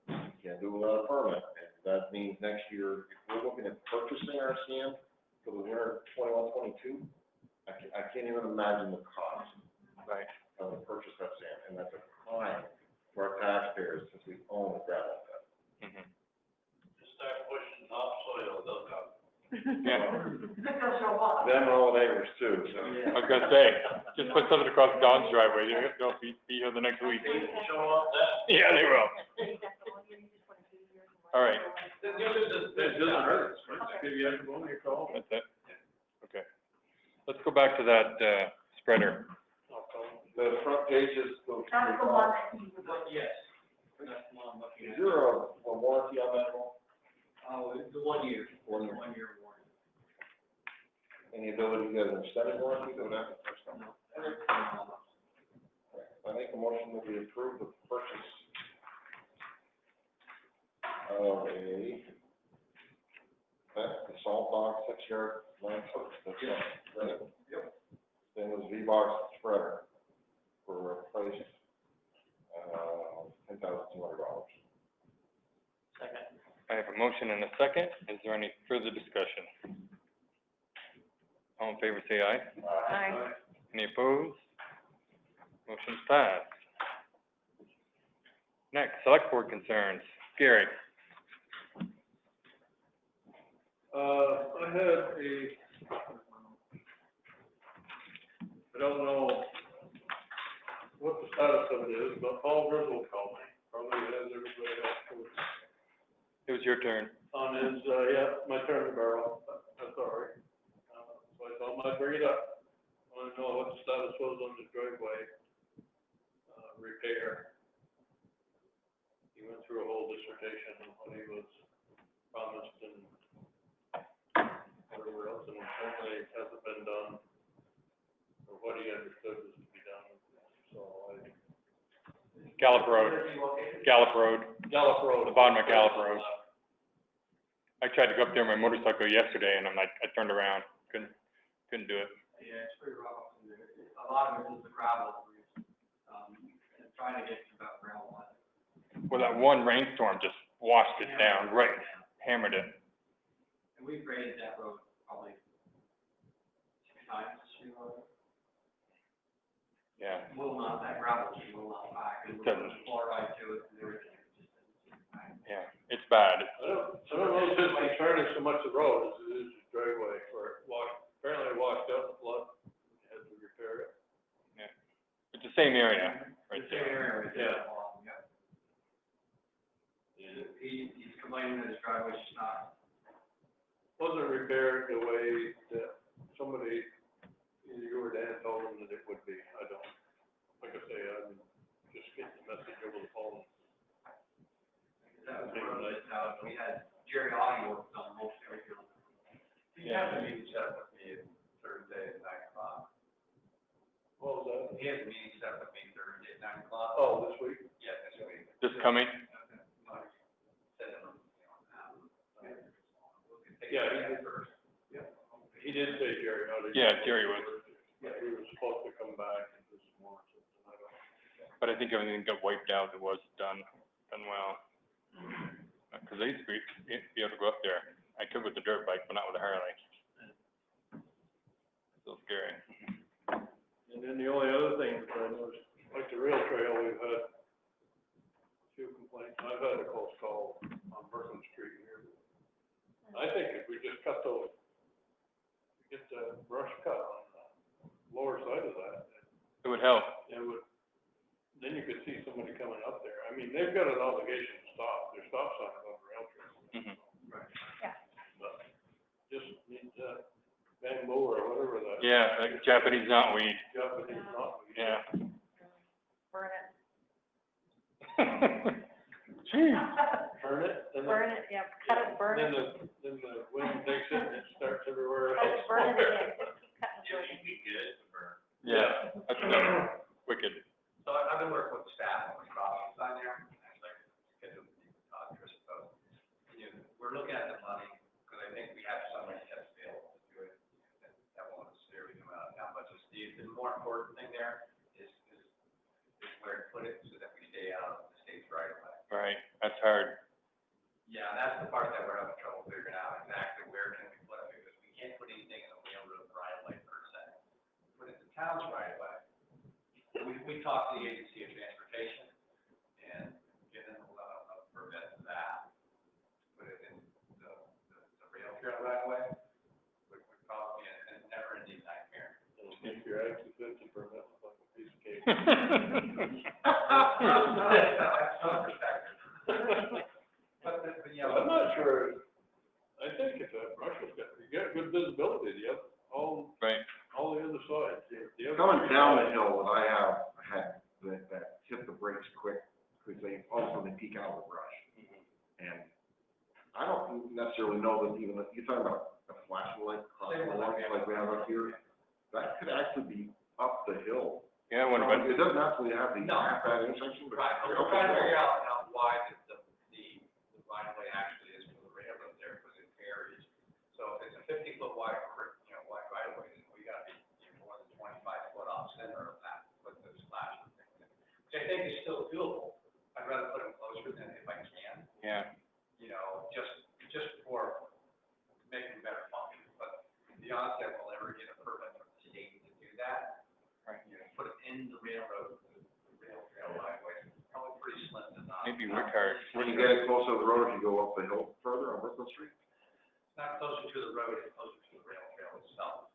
You can't do it without a permit, and that means next year, if we're looking at purchasing our sand for the winter 21-22, I can't even imagine the cost right. of the purchase that sand, and that's a crime for our taxpayers since we own the gravel pit. Mhm. Just start pushing topsoil, they'll come. Yeah, Them and all the neighbors too, so. I was gonna say, just put something across Don's driveway, they'll be here the next week. Show up then. Yeah, they will. All right, It doesn't hurt, maybe you have to go your call. that's it? Okay. Let's go back to that, spreader. I'll call him. The front pages, That's the one. Yes. That's the one I'm looking is at. there a warranty on that one? Oh, it's the 1 year. 1 year. 1 year warranty. Any ability to get an extended warranty, go down to the first one? I make a motion that we approve the purchase of a salt box 6-yard length, that's right? Yep. Then was V-box spreader for replaced, $10,200. Second. I have a motion and a second. Is there any further discussion? All in favor, say aye. Aye. Any opposed? Motion's passed. Next, select board concerns. Gary? I had I don't know what the status of it is, but Paul Grizzle called me, probably has everybody else. It was your turn. On his, my turn to barrel, that's all right. So I thought I'd bring it up. Want to know what the status was on the driveway, repair. He went through a whole dissertation on what he was promised and whatever else, and apparently it hasn't been done, or what he understood was to be done, so Gallup Road, Gallup Road, Gallup Road. the bottom of Gallup Road. I tried to go up there on my motorcycle yesterday and I turned around, couldn't do it. Yeah, it's pretty rough. A lot of it is the gravel, and trying to get to that gravel line. Well, that one rainstorm just washed it down, right, hammered it. And we've graded that road probably 6 times this year. Yeah, Will not, that gravel just will not back. It doesn't. Chloride to it and everything. It just doesn't seem to back. yeah, it's bad. I don't know if his concern is so much the road as it is the driveway for it washing same area, right The same there. area, right there. Yeah. He's complaining that his driveway's just not. Wasn't repaired the way that somebody, either you or Dan told him that it would be. I don't, like I say, I'm just getting the message over the phone. That was one of those, we had Jerry Audi worked on most everything. He has a meeting set up with me Thursday at 9:00. What was that? He has a meeting set up with me Thursday at 9:00. Oh, this week? Yeah, this week. This coming? Yeah, he did say Jerry, how did he? Yeah, Jerry was. Yeah, he was supposed to come back and do some more, I don't know. But I think everything got wiped out that was done well. Cause I used to be able to go up there. I could with the dirt bike, but not with a Harley. So scary. And then the only other thing that I noticed, like the rail trail, we've had a few complaints. I've had a close call on Berkeley Street here. I think if we just cut those, get the brush cut on the lower side of that, It would help. it would, then you could see somebody coming up there. I mean, they've got an obligation to stop. There's stop signs on the rail trail. Mhm. Yeah. But just need bamboo or whatever that. Yeah, like Japanese knotweed. Japanese knotweed. Yeah. Burn it. Jeez. Turn it, and then. Burn it, yeah, cut it, burn it. Then the wind takes it and it starts everywhere Cut else. it, burn it again, just keep cutting Yeah, and you'd be good for. Yeah, that's wicked. So I've been working with staff on the crossing sign there, actually, scheduled to meet with Todd, Chris, so, we're looking at the money, because I think we have somebody that's available to do it, and that won't necessarily come out of town, but just the more important thing there is where to put it, so that we stay out of the state's right of way. Right, that's hard. Yeah, that's the part that we're having trouble figuring out, exactly where can we put it, because we can't put anything in the railroad right of way per se. Put it in the town's right of way. We talked to the agency of transportation and given a permit for that, put it in the rail trail right away, would probably be a never-ending nightmare. If you're actually fifty permit, it's like a piece of cake. That's some perspective. But I'm not sure, I think if that brush was got, you got good visibility, all Right. the other sides. The other Coming three down the sides- hill, what I have had that hit the brakes quick, because they, all of a sudden they peek out of the brush. And I don't necessarily know that even, you're talking about a flashing light crossing the line like we have up here, that could actually be up the hill. Yeah, what about, It doesn't actually have the No. half that intersection, but. Right, we're trying to figure out why the right of way actually is for the railroad there, because it varies. So if it's a 50-foot wide, wide right of way, then we gotta be more than 25 foot off center of that, with those flashing things. Which I think is still doable. I'd rather put them closer than if I can, yeah, just for making them better function. But to be honest, I will never get a permit from the state to do that. right. Put it in the railroad, the rail trail right of way, probably pretty slim to not. Maybe Rickard. When you get it closer to the road, if you go up the hill further on Brooklyn Street. It's not closer to the road, it's closer to the rail trail itself.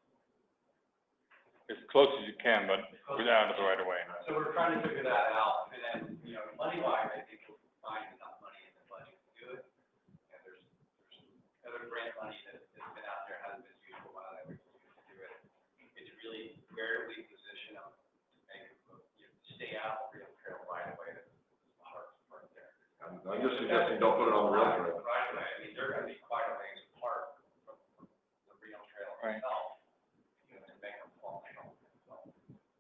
As close as you can, but without the right of way. So we're trying to figure that out, and then, money-wise, I think we'll find enough money in the budget to do it. And there's other grant money that's been out there, hasn't been used for a while, that we can use to do it. It's really where we position them to make, stay out of the rail trail right away, that's the hardest part there. I'm just suggesting don't put it on the rail trail. Right away, I mean, they're gonna be quite a ways apart from the rail trail Right. itself, to make them functional, so.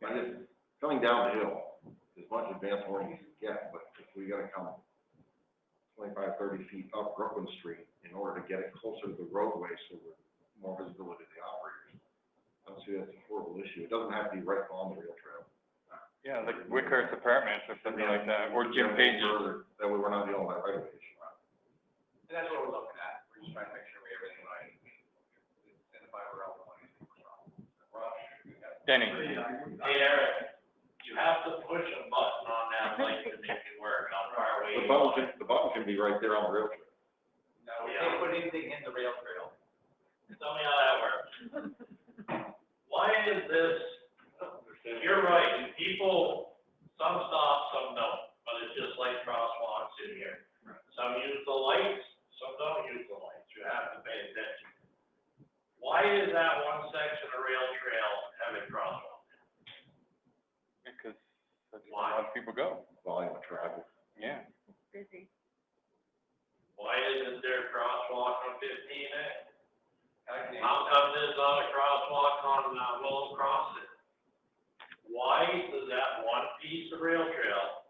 But it's coming down the hill, as much advance warning as you get, but if we gotta come 25, 30 feet up Brooklyn Street in order to get it closer to the roadway, so with more visibility to the operators, I don't see that's a horrible issue. It doesn't have to be right on the rail trail. Yeah, like Rickard's apartments or something like that, or Jim Page's. That way we're not dealing with that right away issue. And that's what we're looking at, we're just trying to make sure we have everything right, and if I were out of money, Denny. Hey, Eric, you have to push a button on that light to make it work, how far away The you are. button can be right there on the rail trail. No, we can't put anything in the rail trail. Tell me how that works. Why is this, you're right, people Some stop, some don't, but it's just like crosswalks in here. Some use the lights, some don't use the lights, you have to pay attention. Why is that one section of rail trail having crosswalk? Because that's where a lot of people go. Volume of traffic. Yeah. Busy. Why isn't there a crosswalk on 15A? How come there's not a crosswalk on Willow Crossing? Why does that one piece of rail trail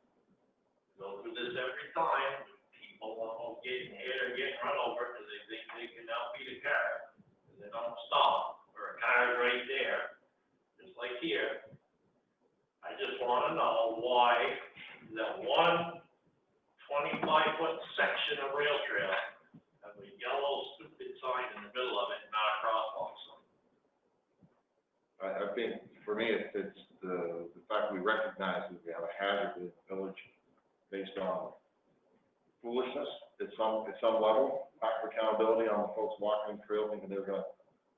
go through this every time? People almost getting hit or getting run over because they think they can outbeat a car. And they don't stop, or a car's right there, just like here. I just wanna know why that one 25-foot section of rail trail has a yellow stupid sign in the middle of it, not a crosswalk sign. I think, for me, it's the fact we recognize that we have a hazard in the village based on foolishness at some level, lack of accountability on the folks walking the trail thinking they're gonna,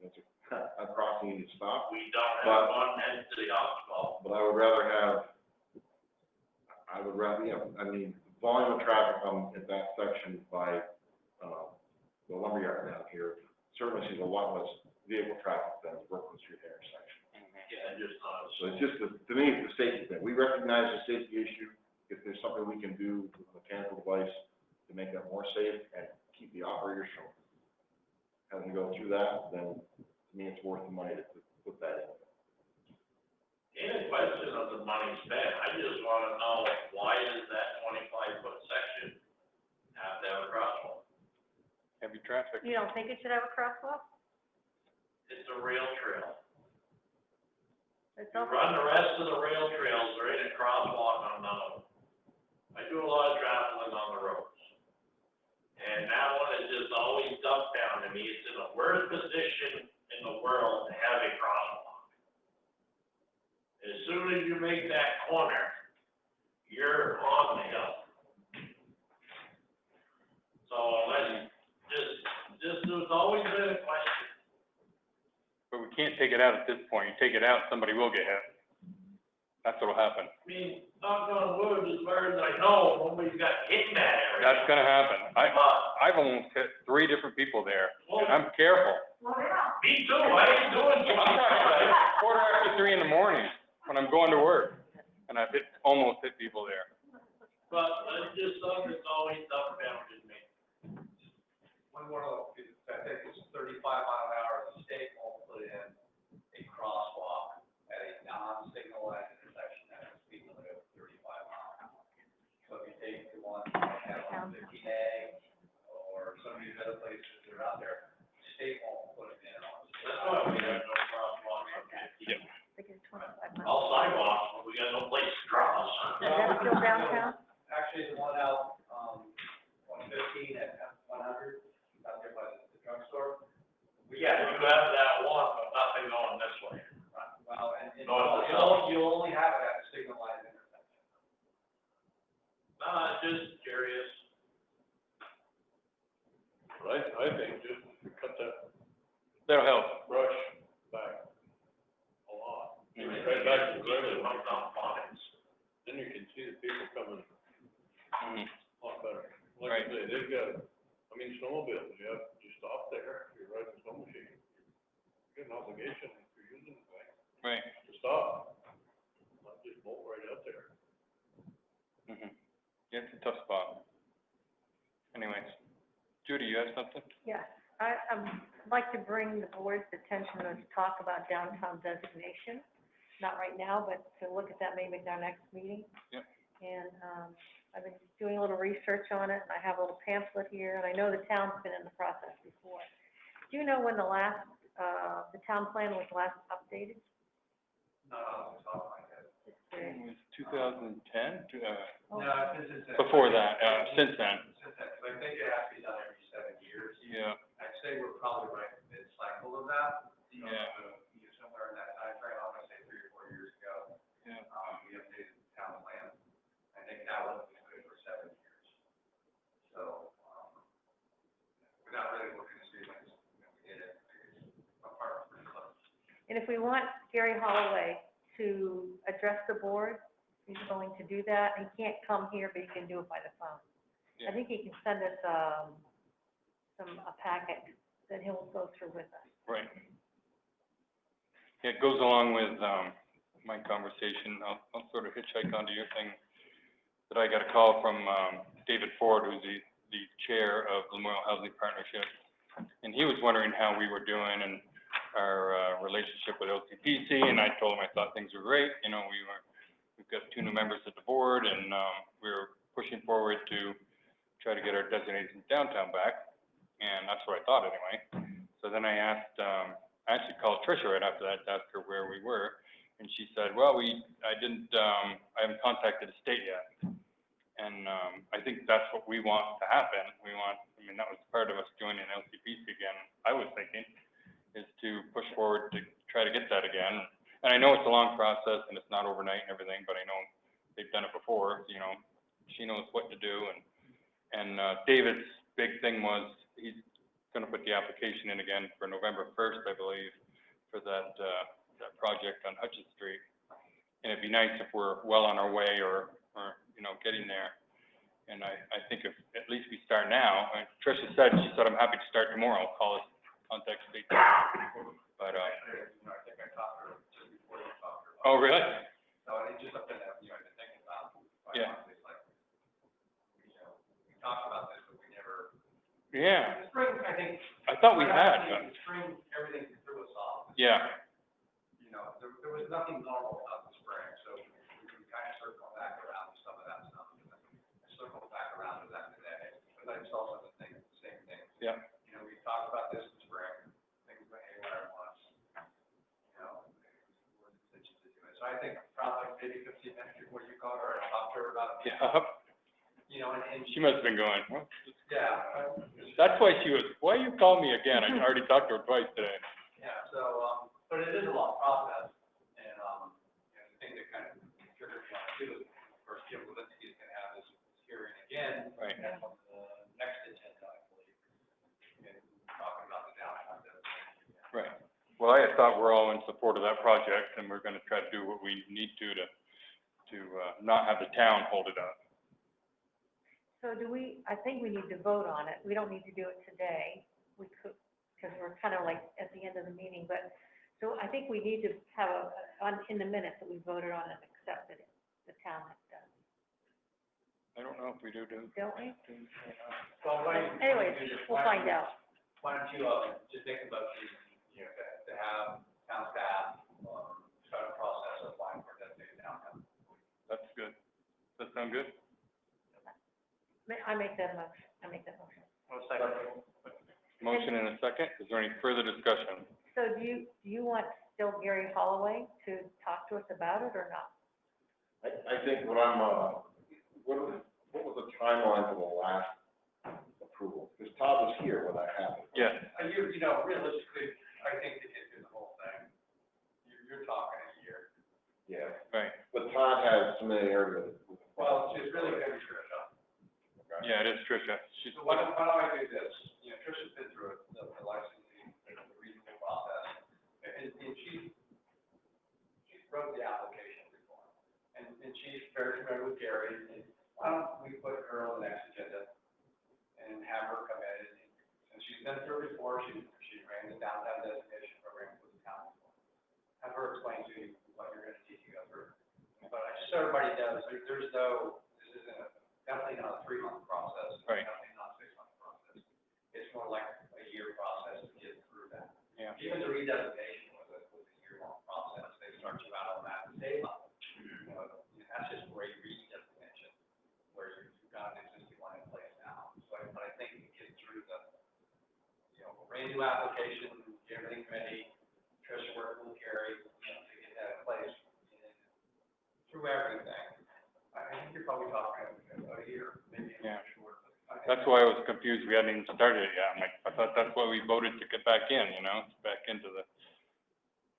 it's a crossing you need to stop. We don't have one end to the asphalt. But I would rather, I mean, volume of traffic on, at that section by, the lumberyard down here, certainly sees a lot less vehicle traffic than Brooklyn Street intersection. Yeah, just not. So it's just, to me, it's the safety thing. We recognize the safety issue. If there's something we can do with a mechanical device to make that more safe and keep the operators from having to go through that, then to me, it's worth the money to put that in. Ain't a question of the money spent, I just wanna know, why does that 25-foot section have to have a crosswalk? Heavy traffic. You don't think it should have a crosswalk? It's a rail trail. It's You all, run the rest of the rail trails, there ain't a crosswalk on none of them. I do a lot of traveling on the roads. And that one is just always dumped down to me, it's in the worst position in the world to have a crosswalk. As soon as you make that corner, you're on the hill. So unless, there's always been a question. But we can't take it out at this point. You take it out, somebody will get hit. That's what'll happen. I mean, knock on wood, as far as I know, nobody's got hit in that area. That's gonna happen. But, I've almost hit 3 different people there, and I'm careful. me too, I ain't doing I'm talking like 3:15 in the morning when I'm going to work, and I've almost hit people there. But it's just something that's always dumped down to me. One more, I think it's 35 mile an hour, the state won't put in a crosswalk at a non-signalized intersection at a speed limit of 35 miles an hour. So if you take the one that have on 15A or some of these other places that are out there, the state won't put it in on. That's why we have no crosswalks on 15. Yep. I think it's 25 miles. All sidewalks, but we got no place to cross. Is that still downtown? Actually, the one out, 115 at 100, out there by the drugstore. Yeah, you have that one, but nothing going this way. Well, and North to south. you'll only have it at a signalized intersection. Just curious. But I think just to cut that That'll help. brush back a lot. Mhm. Right back to the Usually road, comes on fines. then you can see the people coming Mhm. a lot better. Like Right. I say, they've got, snowmobiles, you stop there, you're riding a snow machine. You got an obligation if you're using the thing Right. to stop, not just bolt right out there. Mhm. Yeah, it's a tough spot. Anyways, Judy, you have something? Yes, I'd like to bring the board's attention to talk about downtown designation. Not right now, but to look at that maybe at our next meeting. Yep. And, I've been doing a little research on it, and I have a little pamphlet here, and I know the town's been in the process before. Do you know when the town plan was last updated? No, it's not like that. It was 2010, Oh. No, this is. before that, since then. Since then, 'cause I think it has to be done every 7 years. Yeah, I'd say we're probably right in mid-cycle of that. So, Yeah. somewhere in that timeframe, I'm gonna say 3 or 4 years ago, yeah. we updated the town plan. I think that one was good for 7 years. So, we're not really looking to see when we did it, it's a part of pretty close. And if we want Gary Holloway to address the board, he's willing to do that. He can't come here, but he can do it by the phone. Yeah. I think he can send us, a packet that he'll go through with us. Right. Yeah, it goes along with, my conversation. I'll sort of hitchhike onto your thing. That I got a call from, David Ford, who's the chair of the Memorial Housing Partnership. And he was wondering how we were doing and our, relationship with LCPC, and I told him I thought things were great. You know, we've got 2 new members of the board, and, we're pushing forward to try to get our designated downtown back. And that's what I thought anyway. So then I asked, I actually called Tricia right after that to ask her where we were. And she said, well, I haven't contacted the state yet. And, I think that's what we want to happen. That was part of us joining LCPC again, I was thinking, is to push forward to try to get that again. And I know it's a long process and it's not overnight and everything, but I know they've done it before, you know, she knows what to do. And David's big thing was, he's gonna put the application in again for November 1st, I believe, for that project on Hutchins Street. And it'd be nice if we're well on our way or, you know, getting there. And I think if, at least we start now, and Tricia said, I'm happy to start tomorrow, call us, contact state. But, I think I talked to her just before you talked to her. oh, really? So it's just something that, I've been thinking about. Yeah. It's like, we talked about this, but we never. Yeah, In the spring, I think. I thought we had, In the spring, everything threw us off. yeah, There was nothing normal about the spring, so we kind of circled back around to some of that stuff. I circled back around to that today, because I saw some of the things, the same things. yeah, We talked about this in spring, things went haywire once, we're in a position to do it. So I think probably maybe 15 minutes before you called her, I talked to her about it. yeah. And She must have been going, huh? yeah. That's why she was, why you call me again? I already talked to her twice today. Yeah, so, but it is a long process, and, the thing that kind of triggered me on it too is, of course, Jim Levinsky is gonna have his hearing again. Right. On the next agenda, I believe, and talking about the downtown designation. Right. Well, I had thought we're all in support of that project, and we're gonna try to do what we need to not have the town hold it up. So I think we need to vote on it. We don't need to do it today. We could, because we're kind of like at the end of the meeting, but, so I think we need to have in the minutes that we voted on and accepted it, the town has done. I don't know if we do. Don't we? Well, Anyways, we'll find out. Why don't you, just think about the, to have town staff, start a process of applying for designated downtown. That's good. Does that sound good? I make that motion. One second. Motion and a second. Is there any further discussion? So do you want still Gary Holloway to talk to us about it or not? I think what was the timeline for the last approval? Because Todd was here when that happened. Yes. Realistically, I think to get through the whole thing, you're talking a year. Yeah. Right. But Todd has familiarity with. Well, it's really gonna be Tricia. Yeah, it is Tricia. She's, So why don't I do this? Tricia's been through the licensing, the reasonable process, and she wrote the application before. And she's very familiar with Gary, and why don't we put her on the next agenda and have her come in, and she's been through it before, she ran the downtown designation program with the town before. Have her explain to you what you're gonna need to go through. But just so everybody knows, this isn't definitely not a 3-month process. Right. Definitely not a 6-month process. It's more like a year process to get through that. yeah, Even the redesignation was a year-long process. They start you out on that state level. That's just for a redesignation, where you've got an existing one in place now. But I think to get through the, brand new application, get everything ready, Tricia working with Gary, to get that in place, and through everything. I think you're probably talking about a year, maybe Yeah. short. that's why I was confused. We hadn't even started it yet. I'm like, I thought that's why we voted to get back in, back into the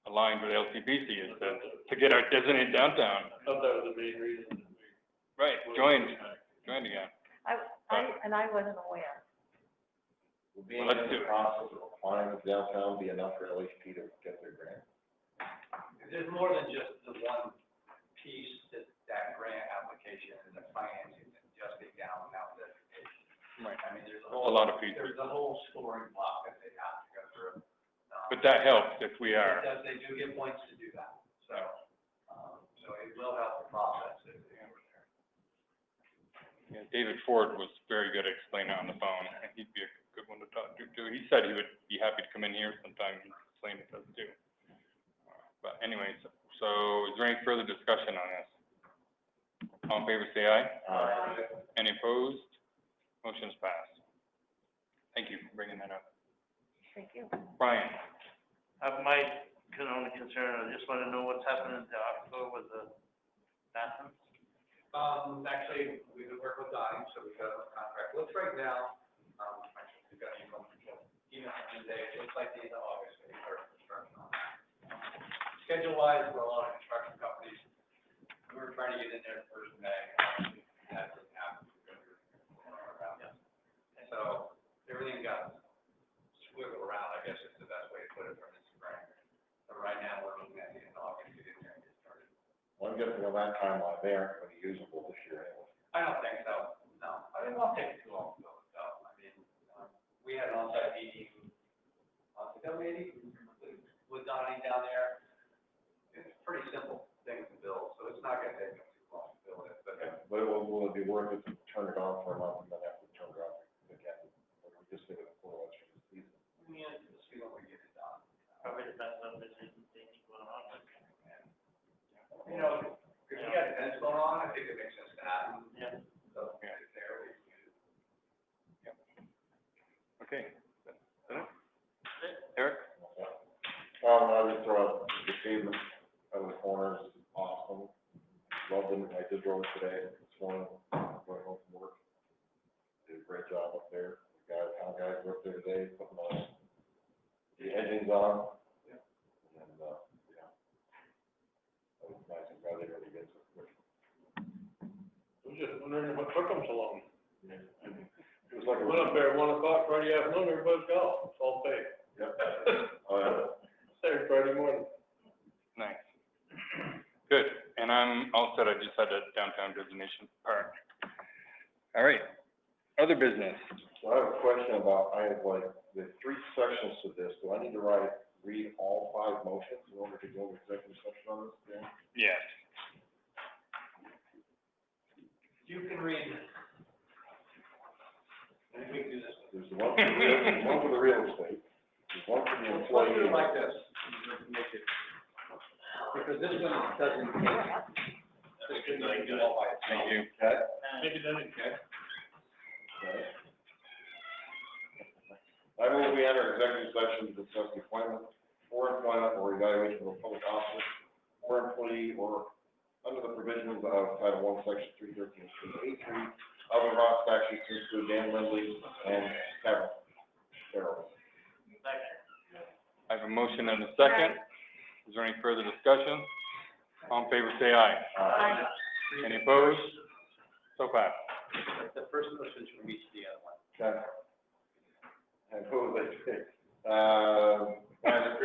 aligned with LCPC is to get our designated downtown. I thought that was the main reason that we. Right, joined again. I wasn't aware. Would being Well, let's in do the it. process of applying to downtown be enough for LHP to get their grant? There's more than just the one piece that grant education and the financing and adjusting down now the education. Right. I mean, there's A lot of pieces. There's a whole scoring block that they have to go through. But that helps if we are. They do get points to do that, so, so it will help the process if they were there. Yeah, David Ford was very good at explaining it on the phone, and he'd be a good one to talk to, too. He said he would be happy to come in here sometime and explain it to us, too. But anyways, so is there any further discussion on this? All in favor, say aye. Aye. Any opposed? Motion's passed. Thank you for bringing that up. Thank you. Brian? My only concern, I just wanna know what's happening to Octo with the bathrooms. Actually, we've been working with Donnie, so we've got a contract. Looks right now, actually, we've got email from today, it looks like the end of August, we start construction on that. Schedule-wise, for a lot of construction companies, we were trying to get in there first of May, that didn't happen. And so, everything got swiggled around, I guess is the best way to put it, from this spring. So right now, we're looking at the end of August, to get in there and get started. Well, I'm guessing on that timeline, they aren't gonna be usable this year anyway. I don't think so, no. I mean, it won't take too long to build it up. I mean, we had an on-site meeting, with Donnie down there. It's a pretty simple thing to build, so it's not gonna take them too long to build it, but. But will it be worth it to turn it on for a month and then have to turn it off again? Or we just leave it for a season? Yeah, we'll see when we get it done. Probably depends on if there's anything going on. You know, if you got events going on, I think it makes sense to have them. Yeah. So, it's there, we can use it. Okay. Eric? I just throw out the pavement out of the corners, awesome. Love them. I did road today, this morning, going home from work. Did a great job up there. The town guys were up there today, putting the edgings on. And, yeah. That was nice. I'm glad they really did so quick. I was just wondering what took them so long. Yeah. It was like, Went up there at 1 o'clock Friday afternoon, everybody's gone, it's all paid. yep. Oh, yeah. Saturday, Friday morning. Nice. Good, and I'm all set, I just had a downtown designation part. All right, other business. So I have a question about, I have like, the 3 sections to this. Do I need to read all 5 motions in order to go into executive session on this thing? Yes. You can read it. And we can do this. There's one for the real, there's one for the real estate, there's one for the Let's employee. do it like this, make it, because this one doesn't take, this can do all by itself. Thank you. Okay? Maybe then it Okay? Okay. I move we enter executive session to discuss the appointment or employment or evaluation of a public officer or employee or under the provisions of Title I, Section 313, of the Vermont statutes to include Dan Lindley and Kevin Carroll. I have a motion and a second. Is there any further discussion? All in favor, say aye. Aye. Any opposed? So passed. The first question is from each of the other one. Okay. And who would they pick? As a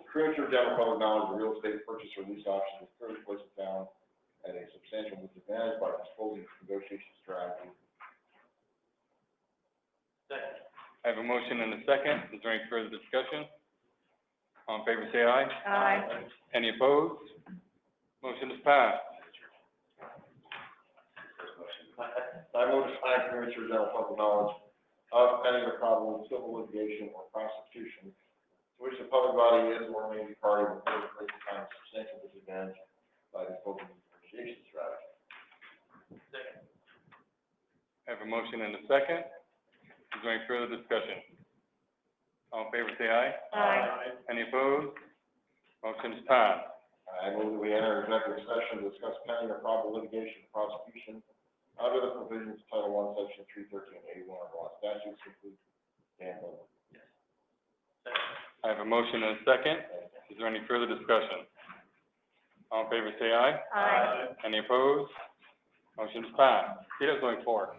premature general public knowledge, the real estate purchase or lease option is currently placed in town at a substantial disadvantage by disclosing its negotiation strategy. I have a motion and a second. Is there any further discussion? All in favor, say aye. Aye. Any opposed? Motion is passed. I move to find premature general public knowledge of pending or probable civil litigation or prosecution to which the public body is or may be party before the place of time substantial disadvantage by disclosing its negotiation strategy. I have a motion and a second. Is there any further discussion? All in favor, say aye. Aye. Any opposed? Motion is passed. I move that we enter executive session to discuss pending or probable litigation or prosecution under the provisions of Title I, Section 313, 81 of law statutes, include Dan Lindley. I have a motion and a second. Is there any further discussion? All in favor, say aye. Aye. Any opposed? Motion is passed. See, that was only 4.